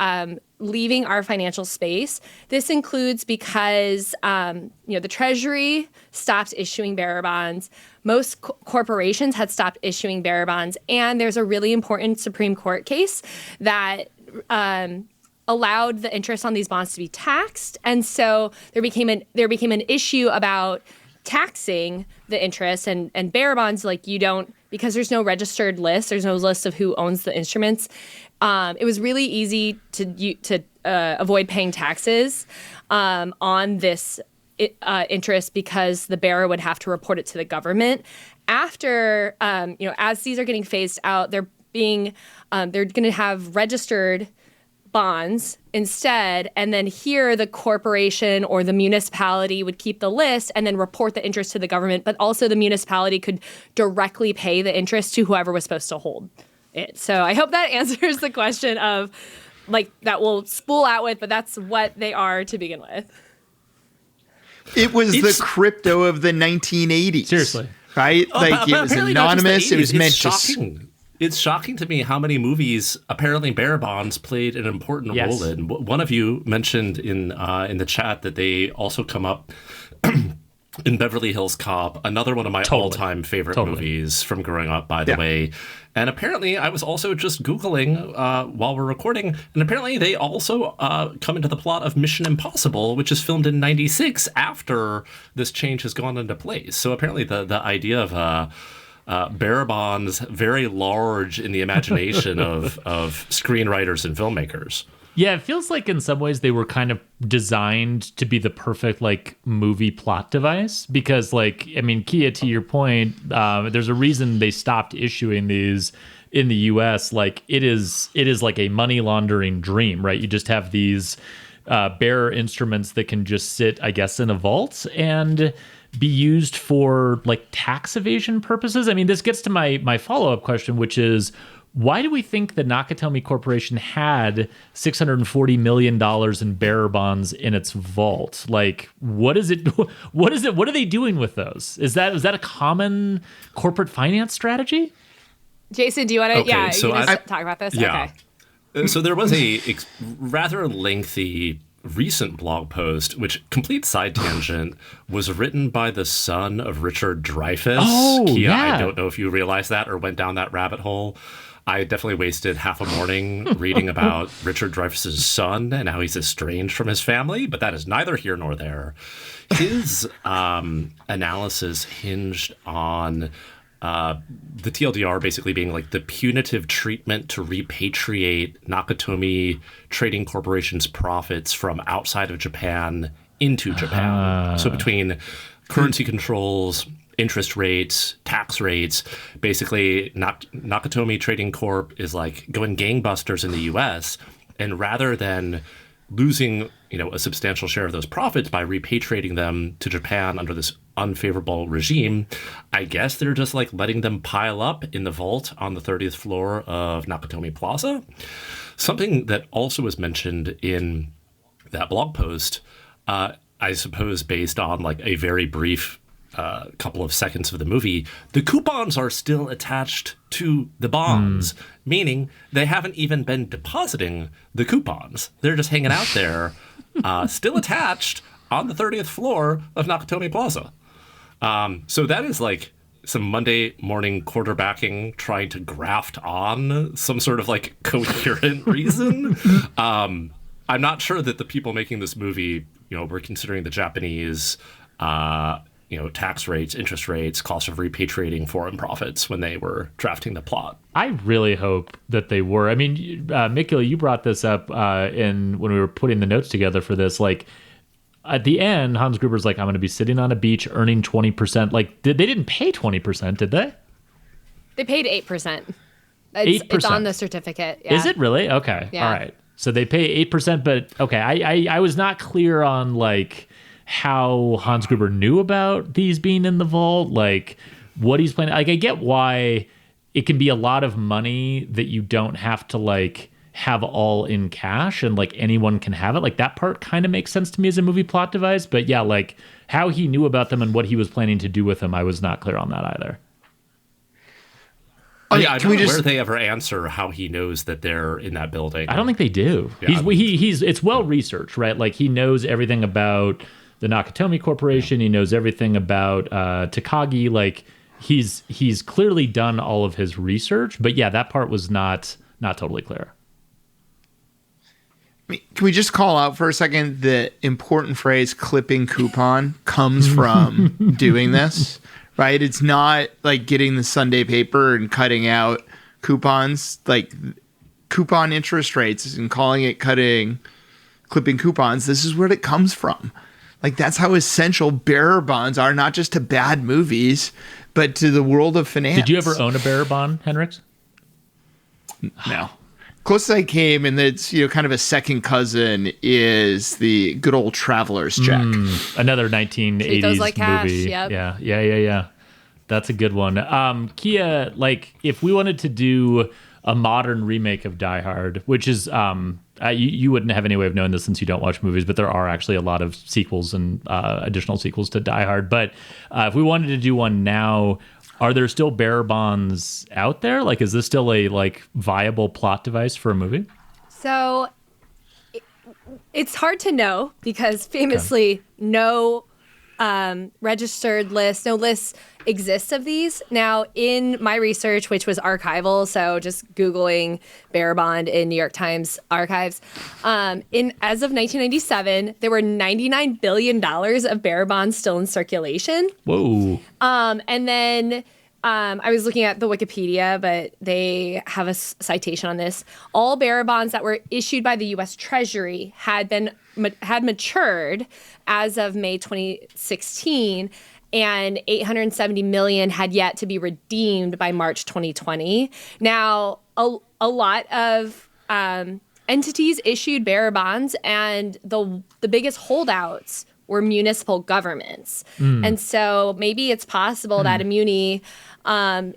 leaving our financial space. This includes because the Treasury stopped issuing bearer bonds. Most corporations had stopped issuing bearer bonds, and there's a really important Supreme Court case that allowed the interest on these bonds to be taxed, and so there became an issue about taxing the interest and bearer bonds. Like, you don't, because there's no registered list, there's no list of who owns the instruments. It was really easy to avoid paying taxes on this interest because the bearer would have to report it to the government. After as these are getting phased out, they're going to have registered bonds instead, and then here the corporation or the municipality would keep the list and then report the interest to the government, but also the municipality could directly pay the interest to whoever was supposed to hold it. So I hope that answers the question of like that we'll spool out with, but that's what they are to begin with. It was the crypto of the 1980s. Seriously. Right? Like, it was anonymous. It was meant to... It's shocking to me how many movies apparently bearer bonds played an important role in. One of you mentioned in the chat that they also come up in Beverly Hills Cop, another one of my all-time favorite movies from growing up, by the way. And apparently, I was also just Googling while we're recording, and apparently they also come into the plot of Mission Impossible, which is filmed in '96 after this change has gone into place. So apparently the idea of... bearer bonds very large in the imagination of screenwriters and filmmakers. Yeah, it feels like in some ways they were kind of designed to be the perfect like movie plot device because, like, I mean, Kiah, to your point, there's a reason they stopped issuing these in the U.S. Like, it is like a money laundering dream, right? You just have these bearer instruments that can just sit, I guess, in a vault and be used for like tax evasion purposes. I mean, this gets to my follow-up question, which is, why do we think the Nakatomi Corporation had $640 million in bearer bonds in its vault? Like, what is it? What is it? What are they doing with those? Is that a common corporate finance strategy? Jason, do you want to? Okay, yeah, so you talk about this. Yeah. Okay. So there was a rather lengthy recent blog post, which, complete side tangent, was written by the son of Richard Dreyfuss. Oh, Kiah, yeah. I don't know if you realized that or went down that rabbit hole. I definitely wasted half a morning reading about Richard Dreyfuss's son and how he's estranged from his family, but that is neither here nor there. His analysis hinged on the TLDR basically being like the punitive treatment to repatriate Nakatomi Trading Corporation's profits from outside of Japan into Japan. So between currency controls, interest rates, tax rates, basically Nakatomi Trading Corp is like going gangbusters in the US, and rather than losing, a substantial share of those profits by repatriating them to Japan under this unfavorable regime, I guess they're just like letting them pile up in the vault on the 30th floor of Nakatomi Plaza. Something that also was mentioned in that blog post, I suppose based on like a very brief couple of seconds of the movie, the coupons are still attached to the bonds, meaning they haven't even been depositing the coupons. They're just hanging out there, still attached on the 30th floor of Nakatomi Plaza. So that is like some Monday morning quarterbacking trying to graft on some sort of like coherent reason. I'm not sure that the people making this movie, were considering the Japanese tax rates, interest rates, cost of repatriating foreign profits when they were drafting the plot. I really hope that they were. I mean, Mikula, you brought this up when we were putting the notes together for this. Like, at the end, Hans Gruber's like, I'm going to be sitting on a beach earning 20%. Like, they didn't pay 20%, did they? They paid 8%. 8%. It's on the certificate. Yeah. Is it really? Okay. Yeah. All right. So they pay 8%, but okay, I was not clear on like how Hans Gruber knew about these being in the vault, like what he's planning. Like I get why it can be a lot of money that you don't have to like have all in cash and like anyone can have it. Like that part kind of makes sense to me as a movie plot device, but yeah, like how he knew about them and what he was planning to do with them, I was not clear on that either. Oh yeah, I don't know where they ever answer how he knows that they're in that building. I don't think they do. Yeah, he's it's well researched, right? Like he knows everything about the Nakatomi Corporation. He knows everything about Takagi. Like he's clearly done all of his research. But yeah, that part was not totally clear. Can we just call out for a second the important phrase "clipping coupon" comes from doing this, right? It's not like getting the Sunday paper and cutting out coupons, like coupon interest rates, and calling it clipping coupons. This is where it comes from. Like that's how essential bearer bonds are, not just to bad movies, but to the world of finance. Did you ever own a bearer bond, Henrichs? No. Closest I came, and it's kind of a second cousin, is the good old traveler's check. Another 1980s like cash, movie. yep. Yeah. That's a good one. Kiah, like if we wanted to do a modern remake of Die Hard, which is you wouldn't have any way of knowing this since you don't watch movies, but there are actually a lot of sequels and additional sequels to Die Hard. But if we wanted to do one now, are there still bearer bonds out there? Like, is this still a like viable plot device for a movie? So it's hard to know because famously no registered lists, no lists exist of these. Now, in my research, which was archival, so just Googling bearer bond in New York Times archives, as of 1997, there were $99 billion of bearer bonds still in circulation. Whoa. And then I was looking at the Wikipedia, but they have a citation on this. All bearer bonds that were issued by the U.S. Treasury had matured as of May 2016, and 870 million had yet to be redeemed by March 2020. Now, a lot of entities issued bearer bonds, and the biggest holdouts were municipal governments. And so maybe it's possible that a muni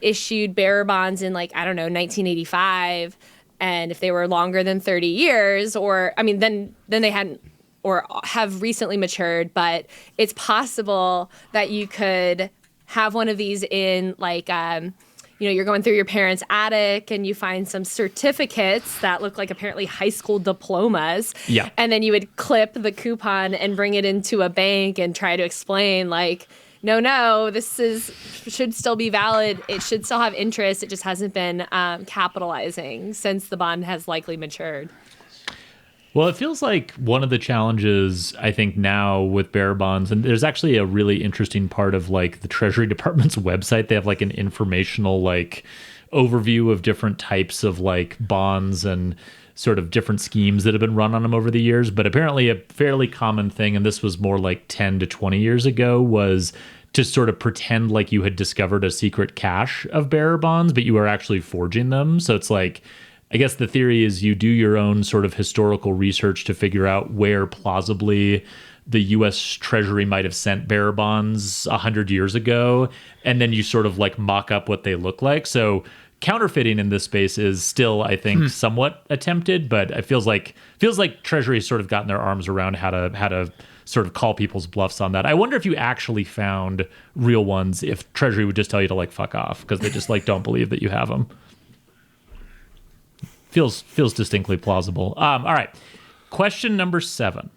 issued bearer bonds in 1985, and if they were longer than 30 years, then they hadn't or have recently matured, but it's possible that you could have one of these in you're going through your parents' attic and you find some certificates that look like apparently high school diplomas. Yeah. And then you would clip the coupon and bring it into a bank and try to explain no, this should still be valid. It should still have interest. It just hasn't been capitalizing since the bond has likely matured. Well, it feels like one of the challenges, I think, now with bearer bonds, and there's actually a really interesting part of the Treasury Department's website. They have an informational overview of different types of bonds and sort of different schemes that have been run on them over the years. But apparently a fairly common thing, and this was more 10 to 20 years ago, was to sort of pretend like you had discovered a secret cache of bearer bonds, but you were actually forging them. So it's I guess the theory is you do your own sort of historical research to figure out where plausibly the U.S. Treasury might have sent bearer bonds 100 years ago, and then you sort of mock up what they look like. So counterfeiting in this space is still, I think, somewhat attempted, but it feels like Treasury has sort of gotten their arms around how to sort of call people's bluffs on that. I wonder if you actually found real ones, if Treasury would just tell you to fuck off because they just don't believe that you have them. Feels distinctly plausible. All right. Question number 7.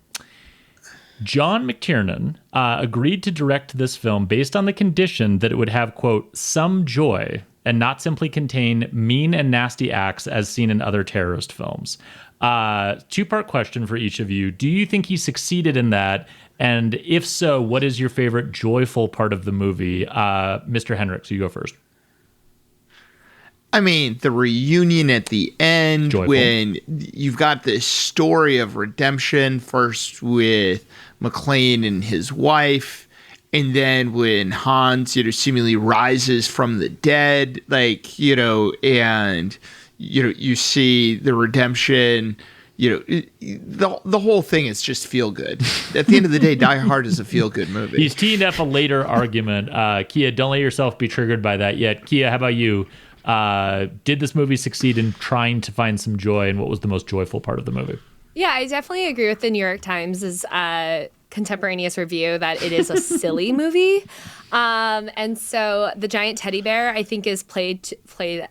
John McTiernan agreed to direct this film based on the condition that it would have, quote, some joy and not simply contain mean and nasty acts as seen in other terrorist films. 2-part question for each of you. Do you think he succeeded in that? And if so, what is your favorite joyful part of the movie? Mr. Henrichs, you go first. I mean, the reunion at the end, joyful. When you've got this story of redemption, first with McClane and his wife, and then when Hans, seemingly rises from the dead, and, you see the redemption, the whole thing is just feel good. At the end of the day, Die Hard is a feel good movie. He's teeing up a later argument. Kiah, don't let yourself be triggered by that yet. Kiah, how about you? Did this movie succeed in trying to find some joy, and what was the most joyful part of the movie? Yeah, I definitely agree with the New York Times' contemporaneous review that it is a silly movie. And so the giant teddy bear, I think, is played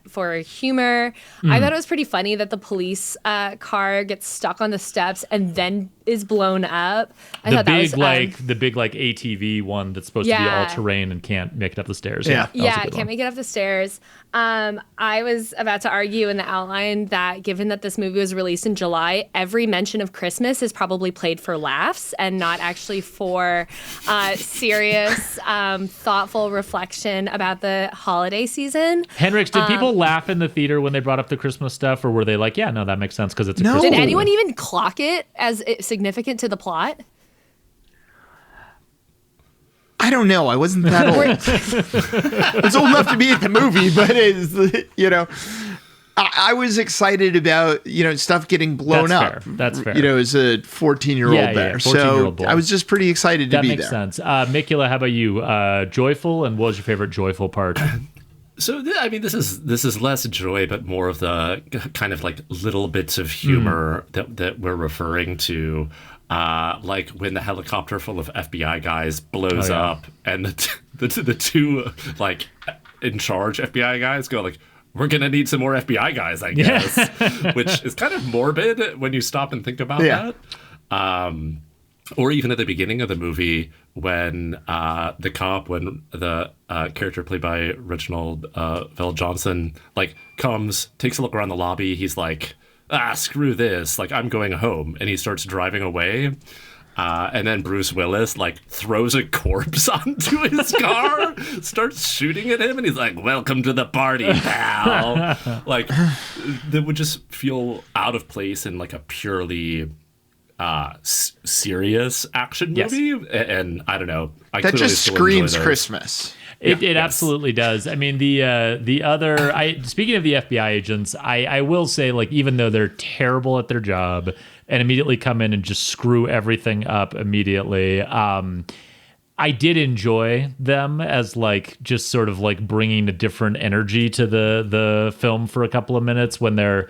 for humor. I thought it was pretty funny that the police car gets stuck on the steps and then is blown up. The big ATV one that's supposed to be all terrain and can't make it up the stairs. Yeah, can't make it up the stairs. I was about to argue in the outline that given that this movie was released in July, every mention of Christmas is probably played for laughs and not actually for serious, thoughtful reflection about the holiday season. Henrichs, did people laugh in the theater when they brought up the Christmas stuff, or were they like, yeah, no, that makes sense because it's a Christmas Did movie? anyone even clock it as significant to the plot? I don't know. I wasn't that old. I was old enough to be at the movie, but I was excited about, stuff getting blown up. That's fair. As a 14-year-old there. 14-year-old so boy. I was just pretty excited to be there. That makes sense. Mikula, how about you? Joyful, and what was your favorite joyful part? So, I mean, this is less joy, but more of the kind of like little bits of humor that we're referring to. Like when the helicopter full of FBI guys blows up, and the two like in charge FBI guys go like, "We're gonna need some more FBI guys, I guess," which is kind of morbid when you stop and think about that. Or even at the beginning of the movie when the character played by Reginald Vell Johnson like comes, takes a look around the lobby, he's like, screw this, like I'm going home, and he starts driving away. And then Bruce Willis like throws a corpse onto his car, starts shooting at him, and he's like, "Welcome to the party, pal." Like that would just feel out of place in like a purely serious action movie. And I don't know. That just screams Christmas. It absolutely does. I mean, the other, speaking of the FBI agents, I will say, like, even though they're terrible at their job and immediately come in and just screw everything up immediately, I did enjoy them as like just sort of like bringing a different energy to the film for a couple of minutes when they're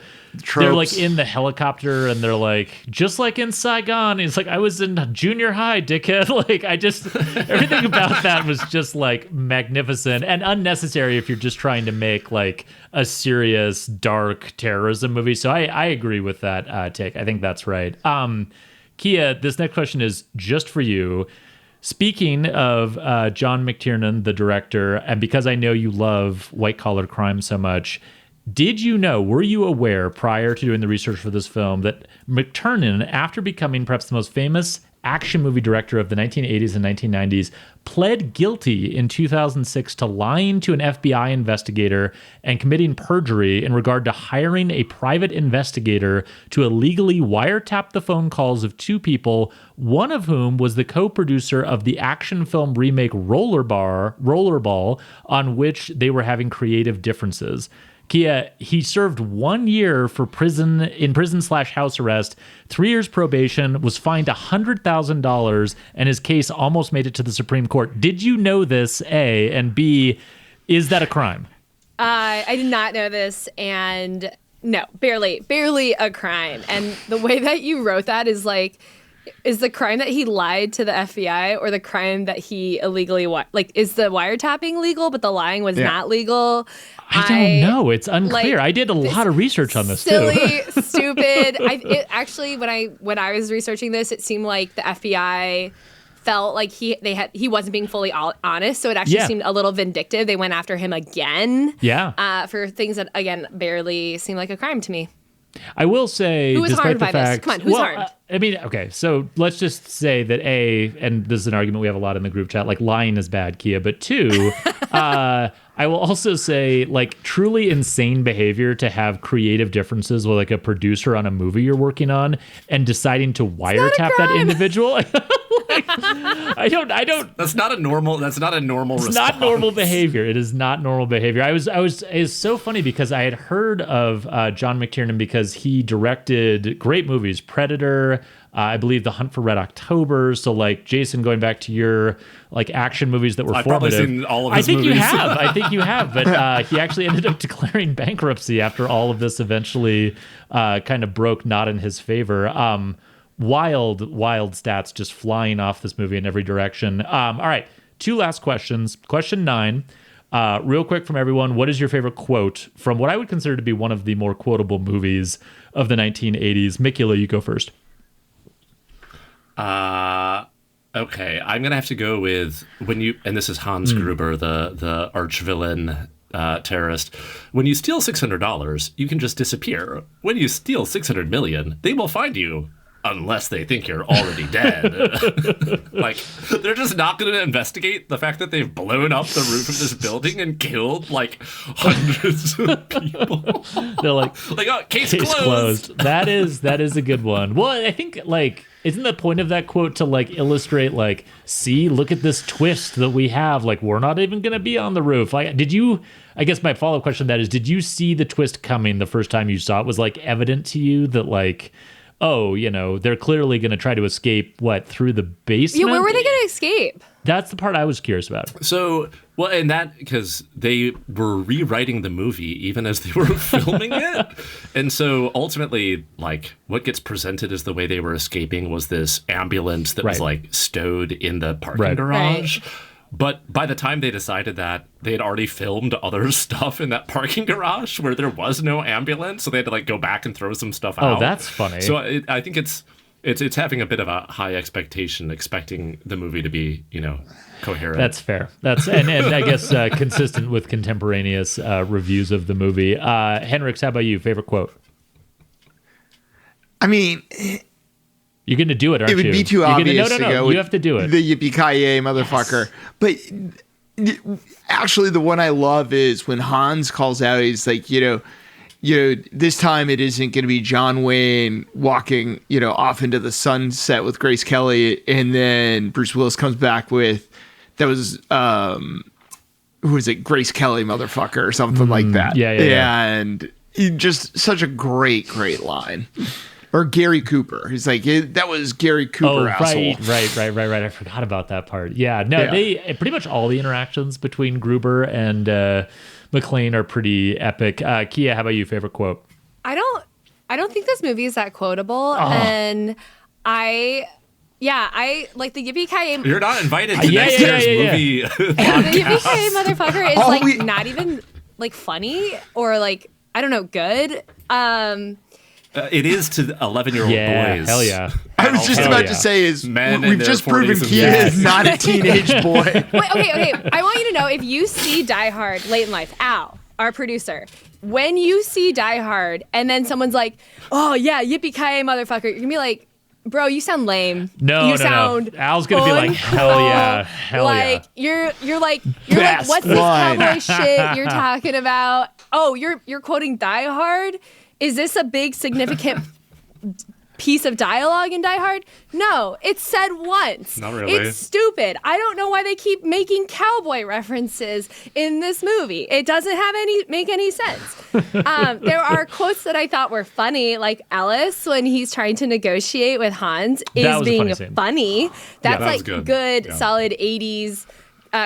like in the helicopter and they're like, just like in Saigon. It's like, I was in junior high, dickhead. Like everything about that was just like magnificent and unnecessary if you're just trying to make like a serious dark terrorism movie. So I agree with that take. I think that's right. Kiah, this next question is just for you. Speaking of John McTiernan, the director, and because I know you love white-collar crime so much, were you aware prior to doing the research for this film that McTiernan, after becoming perhaps the most famous action movie director of the 1980s and 1990s, pled guilty in 2006 to lying to an FBI investigator and committing perjury in regard to hiring a private investigator to illegally wiretap the phone calls of two people, one of whom was the co-producer of the action film remake Rollerball, on which they were having creative differences. Kiah, he served 1 year for prison/house arrest, 3 years probation, was fined $100,000, and his case almost made it to the Supreme Court. Did you know this, A? And B, is that a crime? I did not know this, and no, barely a crime. And the way that you wrote that is like, is the crime that he lied to the FBI or the crime that he illegally is the wiretapping legal but the lying was not legal? I don't know. It's unclear. I did a lot of research on this too. Silly, stupid. Actually, when I was researching this, it seemed like the FBI felt like he wasn't being fully honest, so it actually seemed a little vindictive. They went after him again. For things that again barely seemed like a crime to me. I will say, who was harmed by this? Come on, who's harmed? I mean, okay, so let's just say that A, and this is an argument we have a lot in the group chat, like lying is bad, Kiah, but two, I will also say, like, truly insane behavior to have creative differences with like a producer on a movie you're working on and deciding to wiretap that individual. I don't. That's not a normal response. It's not normal behavior. It is not normal behavior. It's so funny because I had heard of John McTiernan because he directed great movies, Predator, I believe The Hunt for Red October. So like Jason, going back to your like action movies that were I've formative. probably seen all of his movies. I think you have. But he actually ended up declaring bankruptcy after all of this eventually kind of broke not in his favor. Wild stats just flying off this movie in every direction. All right, 2 last questions. Question 9, real quick from everyone. What is your favorite quote from what I would consider to be one of the more quotable movies of the 1980s? Mikula, you go first. Okay, I'm gonna have to go with and this is Hans Gruber, the arch villain terrorist. When you steal $600, you can just disappear. When you steal 600 million, they will find you. Unless they think you're already dead. Like, they're just not going to investigate the fact that they've blown up the roof of this building and killed, like, hundreds of people. They're like oh, case closed. That is a good one. Well, I think, like, isn't the point of that quote to, like, illustrate, like, see, look at this twist that we have. Like, we're not even going to be on the roof. Like, I guess my follow-up question to that is, did you see the twist coming the first time you saw it? Was, like, evident to you that, like, oh, they're clearly going to try to escape, through the basement? Yeah, where were they going to escape? That's the part I was curious about. So, and that, because they were rewriting the movie even as they were filming it. And so, ultimately, like, what gets presented as the way they were escaping was this ambulance that was, like, stowed in the parking garage. Right. But by the time they decided that, they had already filmed other stuff in that parking garage where there was no ambulance, so they had to like go back and throw some stuff out. Oh, that's funny. So I think it's having a bit of a high expectation, expecting the movie to be, coherent. That's fair. And I guess consistent with contemporaneous reviews of the movie. Henrichs, how about you? Favorite quote? I mean, you're going to do it, aren't you? It would be too obvious to go. You have to do it. The yippee-ki-yay motherfucker. Yes. But actually, the one I love is when Hans calls out. He's like, this time it isn't going to be John Wayne walking, off into the sunset with Grace Kelly, and then Bruce Willis comes back with that was who is it? Grace Kelly, motherfucker, or something like that. Yeah. And just such a great line. Or Gary Cooper. He's like, that was Gary Cooper, asshole. Right. I forgot about that part. Yeah, no, they pretty much all the interactions between Gruber and McClane are pretty epic. Kiah, how about you? Favorite quote? I don't think this movie is that quotable, and I like the Yippee-Ki-Yay. You're not invited to next year's movie. The Yippee-Ki-Yay motherfucker is not even like funny or like, I don't know, good. It is to 11-year-old boys. Hell yeah. I was just about to say we've just proven Kiah is not a teenage boy. Wait, okay. I want you to know, if you see Die Hard late in life, Al, our producer, when you see Die Hard and then someone's like, oh yeah, yippee-ki-yay motherfucker, you're gonna be like, bro, you sound lame. No. Al's gonna be like, hell yeah. You're like, what's this cowboy shit you're talking about? Oh, you're quoting Die Hard? Is this a big significant piece of dialogue in Die Hard? No, it's said once. Not really. It's stupid. I don't know why they keep making cowboy references in this movie. It doesn't make any sense. There are quotes that I thought were funny, like Ellis when he's trying to negotiate with Hans is being funny. That's good, solid 80s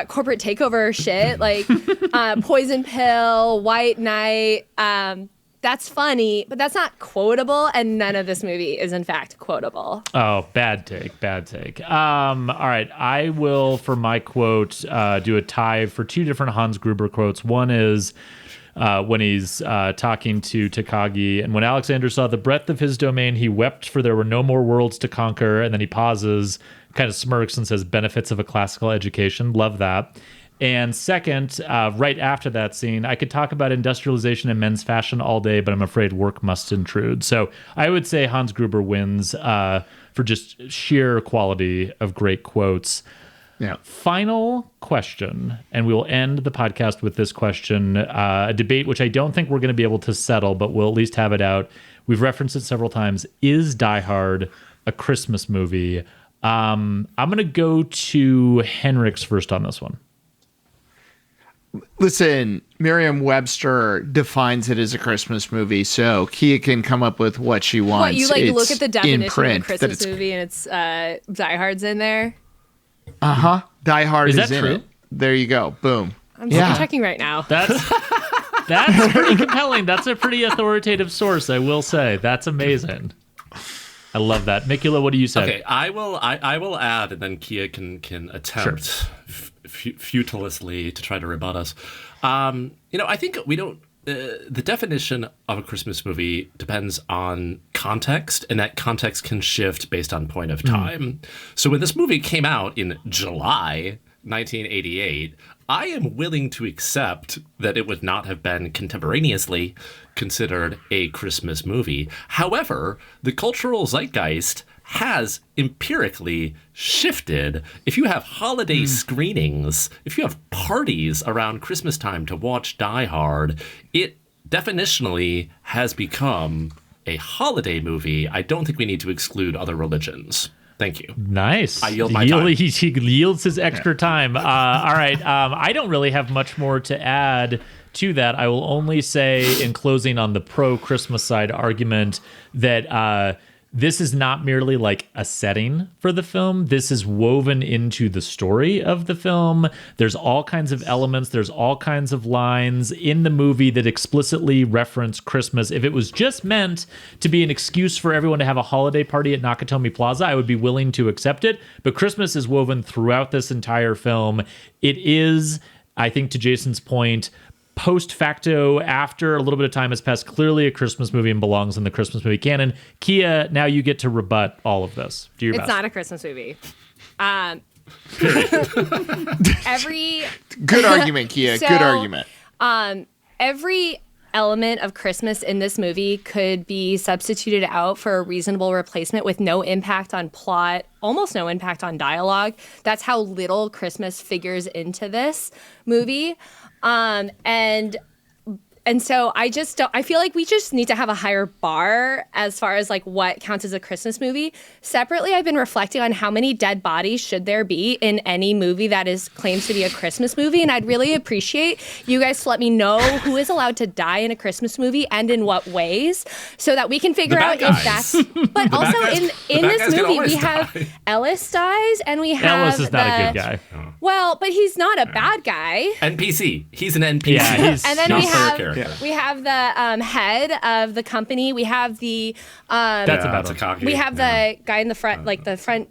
corporate takeover shit, like Poison Pill, White Knight. That's funny, but that's not quotable, and none of this movie is, in fact, quotable. Oh, bad take. All right, I will, for my quote, do a tie for 2 different Hans Gruber quotes. One is when he's talking to Takagi, and when Alexander saw the breadth of his domain, he wept, for there were no more worlds to conquer, and then he pauses, kind of smirks, and says, benefits of a classical education. Love that. And second, right after that scene, I could talk about industrialization and men's fashion all day, but I'm afraid work must intrude. So I would say Hans Gruber wins for just sheer quality of great quotes. Yeah. Final question, and we will end the podcast with this question, a debate which I don't think we're going to be able to settle, but we'll at least have it out. We've referenced it several times. Is Die Hard a Christmas movie? I'm going to go to Henrichs first on this one. Listen, Merriam-Webster defines it as a Christmas movie, so Kiah can come up with what she wants. What, you like look at the definition of a print Christmas movie and it's Die Hard's in there? Uh-huh. Die Hard is that in true? it. There you go. Boom. I'm checking right now. That's pretty compelling. That's a pretty authoritative source, I will say. That's amazing. I love that. Mikula, what do you say? Okay, I will add, and then Kiah can attempt futilously to try to rebut us. I think we don't. The definition of a Christmas movie depends on context, and that context can shift based on point of time. So when this movie came out in July 1988, I am willing to accept that it would not have been contemporaneously considered a Christmas movie. However, the cultural zeitgeist has empirically shifted. If you have holiday screenings, if you have parties around Christmas time to watch Die Hard, it definitionally has become a holiday movie. I don't think we need to exclude other religions. Thank you. Nice. I yield my time. He yields his extra time. All right. I don't really have much more to add to that. I will only say in closing on the pro-Christmas side argument that this is not merely like a setting for the film. This is woven into the story of the film. There's all kinds of elements. There's all kinds of lines in the movie that explicitly reference Christmas. If it was just meant to be an excuse for everyone to have a holiday party at Nakatomi Plaza, I would be willing to accept it. But Christmas is woven throughout this entire film. It is, I think, to Jason's point, post facto, after a little bit of time has passed, clearly a Christmas movie and belongs in the Christmas movie canon. Kiah, now you get to rebut all of this. Do your best. It's not a Christmas movie. Good argument, Kiah. Good argument. Every element of Christmas in this movie could be substituted out for a reasonable replacement with no impact on plot, almost no impact on dialogue. That's how little Christmas figures into this movie. And so I feel like we just need to have a higher bar as far as like what counts as a Christmas movie. Separately, I've been reflecting on how many dead bodies should there be in any movie that claims to be a Christmas movie. And I'd really appreciate you guys to let me know who is allowed to die in a Christmas movie and in what ways so that we can figure out if that's, but also in this movie, we have Ellis dies and we have Ellis is not a good guy. Well, but he's not a bad guy. NPC. He's an NPC. Yeah, he's and then not we have character. we have the head of the company. We have the That's about it. Takagi. we have the guy in the front, like the front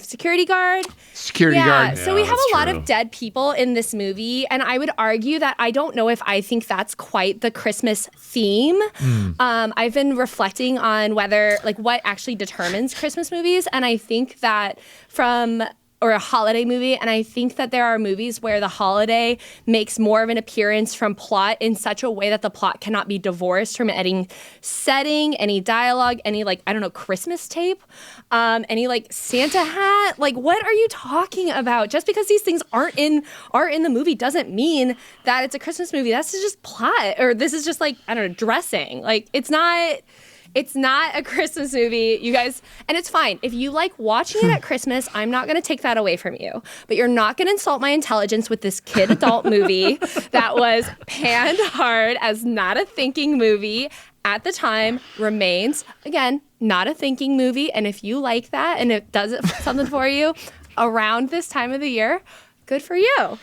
security guard. Security guard. So we have that's a lot true. of dead people in this movie, and I would argue that I don't know if I think that's quite the Christmas theme. I've been reflecting on what actually determines Christmas movies, and I think that or a holiday movie. And I think that there are movies where the holiday makes more of an appearance from plot in such a way that the plot cannot be divorced from any setting, any dialogue, any Christmas tape, any Santa hat. Like, what are you talking about? Just because these things aren't in the movie doesn't mean that it's a Christmas movie. That's just plot, or this is just dressing. Like, it's not a Christmas movie, you guys, and it's fine. If you like watching it at Christmas, I'm not going to take that away from you. But you're not going to insult my intelligence with this kid adult movie that was panned hard as not a thinking movie at the time, remains, again, not a thinking movie. And if you like that and it does something for you around this time of the year, good for you.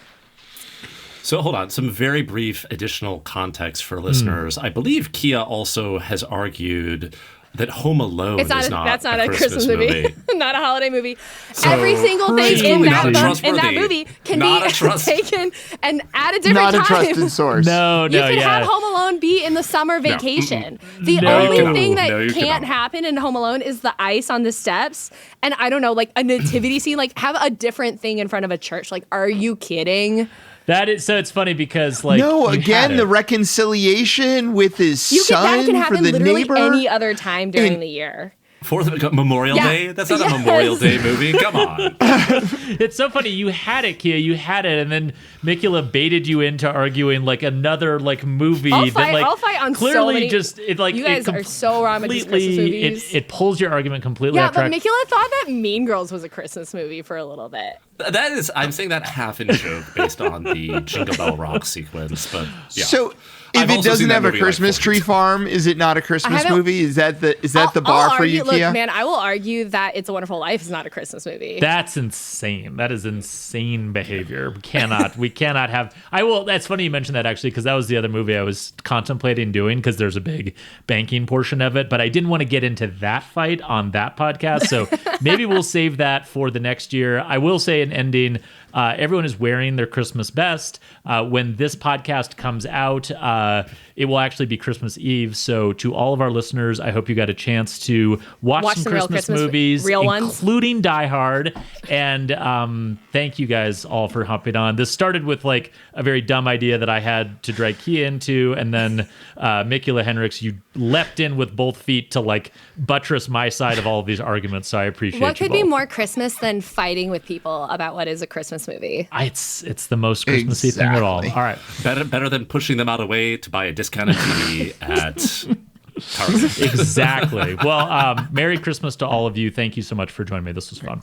So hold on, some very brief additional context for listeners. I believe Kiah also has argued that Home Alone is not a Christmas movie. Not a holiday movie. So every single thing in that movie can be taken and at a different time. Not a trusted source. No, you can have Home Alone be in the summer vacation. The only thing that can't happen in Home Alone is the ice on the steps. And I don't know, a nativity scene, have a different thing in front of a church. Are you kidding? That is, so it's funny because the reconciliation with his son that can happen for the literally neighbor any other time during the year. For the Memorial Day? That's not a Memorial Day movie. Come on. It's so funny. You had it, Kiah. You had it, and then Mikula baited you into arguing like another like movie I'll that fight on clearly so many. just it like You guys are so wrong with these Christmas movies. It pulls your argument completely Yeah, off track. but Mikula thought that Mean Girls was a Christmas movie for a little bit. That is, I'm saying that half in joke based on the Jingle Bell Rock sequence, but yeah. So I've if it also doesn't seen that have a movie, like, Christmas 4 tree times. farm, is it not a Christmas movie? Is that the bar for you, Look, Kiah? man, I will argue that It's a Wonderful Life is not a Christmas movie. That's insane. That is insane behavior. We cannot have. That's funny you mentioned that actually, because that was the other movie I was contemplating doing, because there's a big banking portion of it, but I didn't want to get into that fight on that podcast. So maybe we'll save that for the next year. I will say an ending. Everyone is wearing their Christmas best. When this podcast comes out, it will actually be Christmas Eve. So to all of our listeners, I hope you got a chance to watch some Christmas movies, real ones, including Die Hard. And thank you guys all for hopping on. This started with like a very dumb idea that I had to drag Kiah into, and then Mikula Henrichs, you leapt in with both feet to like buttress my side of all of these arguments. So I appreciate what you could be both. more Christmas than fighting with people about what is a Christmas movie? It's the most Christmassy thing at all. All right. Better than pushing them out away to buy a discounted TV at Target. Exactly. Well, Merry Christmas to all of you. Thank you so much for joining me. This was fun.